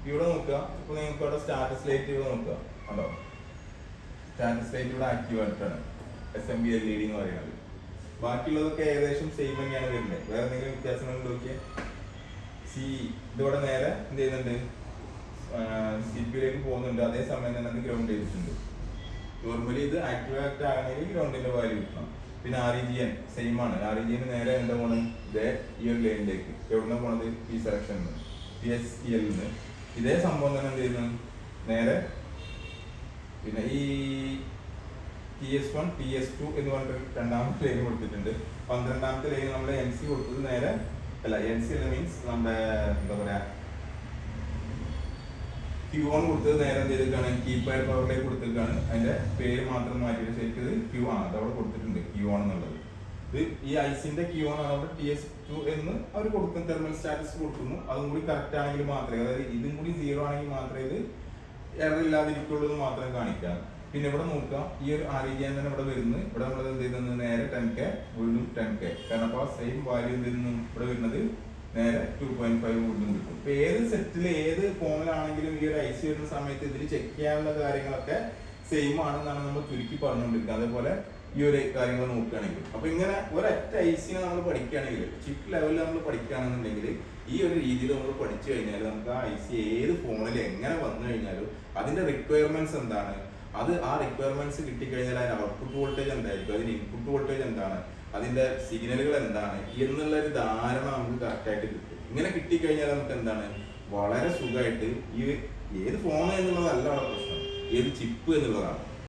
ഇവിടെ നോക്കുക, ഇപ്പോൾ നിങ്ങൾക്ക് ഇവിടെ സ്റ്റാറ്റസ് ലൈറ്റ് ഇവിടെ നോക്കുക, കണ്ടോ? സ്റ്റാറ്റസ് ലൈറ്റ് ഇവിടെ ആക്റ്റീവ് ആയിട്ടാണ് SMB LED എന്ന് പറയുന്നത്. ബാക്കിയുള്ളതൊക്കെ ഏകദേശം സെയിം തന്നെയാണ് വരുന്നത്. വേറെ എന്തെങ്കിലും വ്യത്യാസങ്ങൾ നോക്കിയാൽ ഇതിവിടെ നേരെ എന്ത് ചെയ്യുന്നുണ്ട്, CPU പോകുന്നുണ്ട്, അതേസമയം തന്നെ അത് ഗ്രൗണ്ട് ചെയ്തിട്ടുണ്ട്. നോർമലി ഇത് ആക്ടിവേറ്റ് ആകണമെങ്കിൽ ഗ്രൗണ്ടിന്റെ വാല്യൂ കിട്ടണം. പിന്നെ REGN സെയിം ആണ്. REGN നേരെ എന്താ പോണത്, ഇതേ ഈ ഒരു ലൈനിലേക്ക് എവിടെ പോണത്, ഈ സെലക്ഷൻ PSEL ഇതേ സംഭവം തന്നെ എന്ത് ചെയ്യുന്നു, നേരെ പിന്നെ ഈ TS1 TS2 എന്ന് പറഞ്ഞിട്ട് രണ്ടാമത്തെ ലൈൻ കൊടുത്തിട്ടുണ്ട്. 12ാമത്തെ ലൈൻ നമ്മുടെ NC കൊടുത്തത് നേരെ അല്ല, NC അല്ല, മീൻസ് നമ്മുടെ എന്താ പറയാ Q1 കൊടുത്തത് നേരെ എന്ത് ചെയ്തിട്ടാണ്, കീപാഡ് പവറിലേക്ക് കൊടുത്തിട്ടാണ്. അതിന്റെ പേര് മാത്രം മാറ്റിയിട്ട് ശരിക്കും ഇത് Q ആണ്, അത് അവിടെ കൊടുത്തിട്ടുണ്ട് Q1 എന്നുള്ളത്. ഇത് ഈ ഐസിന്റെ Q1 ആണ്, അവിടെ TS2 എന്ന് അവർ കൊടുക്കുന്ന തെർമൽ സ്റ്റാറ്റസ് കൊടുക്കുന്നു. അതും കൂടി കറക്റ്റ് ആണെങ്കിൽ മാത്രമേ, അതായത് ഇതും കൂടി 0 ആണെങ്കിൽ മാത്രമേ ഇത് എറർ ഇല്ലാതിരിക്കുള്ളൂ എന്ന് മാത്രം കാണിക്കാം. പിന്നെ ഇവിടെ നോക്കുക, ഈ ഒരു REGN തന്നെ ഇവിടെ വരുന്നത്, ഇവിടെ നമ്മൾ എന്ത് ചെയ്യുന്നത്, നേരെ 10K വീണ്ടും 10K, കാരണം അപ്പോൾ സെയിം വാല്യൂ എന്ത് ചെയ്യുന്നു ഇവിടെ വരുന്നത് നേരെ 2.5 വീണ്ടും കിട്ടും. ഇപ്പൊ ഏത് സെറ്റിൽ ഏത് ഫോണിലാണെങ്കിലും ഈ ഒരു IC വരുന്ന സമയത്ത് ഇതിൽ ചെക്ക് ചെയ്യാനുള്ള കാര്യങ്ങളൊക്കെ സെയിം ആണെന്നാണ് നമ്മൾ ചുരുക്കി പറഞ്ഞുകൊണ്ടിരിക്കുക. അതേപോലെ ഈ ഒരു കാര്യങ്ങൾ നോക്കുകയാണെങ്കിൽ, അപ്പൊ ഇങ്ങനെ ഒരൊറ്റ IC നമ്മൾ പഠിക്കുകയാണെങ്കിൽ, ചിപ്പ് ലെവലിൽ നമ്മൾ പഠിക്കുകയാണെന്നുണ്ടെങ്കിൽ ഈ ഒരു രീതിയിൽ നമ്മൾ പഠിച്ചു കഴിഞ്ഞാൽ നമുക്ക് ആ IC ഏത് ഫോണിൽ എങ്ങനെ വന്നു കഴിഞ്ഞാലും അതിന്റെ റിക്വയർമെന്റ്സ് എന്താണ്, അത് ആ റിക്വയർമെന്റ്സ് കിട്ടിക്കഴിഞ്ഞാൽ അതിന്റെ ഔട്ട്പുട്ട് വോൾട്ടേജ് എന്തായിരിക്കും, അതിന്റെ ഇൻപുട്ട് വോൾട്ടേജ് എന്താണ്, അതിന്റെ സിഗ്നലുകൾ എന്താണ് എന്നുള്ള ഒരു ധാരണ നമുക്ക് കറക്റ്റായിട്ട് കിട്ടും. ഇങ്ങനെ കിട്ടിക്കഴിഞ്ഞാൽ നമുക്ക് എന്താണ്, വളരെ സുഖമായിട്ട് ഈ ഏത് ഫോൺ എന്നുള്ളതല്ല അവിടെ പ്രശ്നം, ഏത് ചിപ്പ് എന്നുള്ളതാണ്.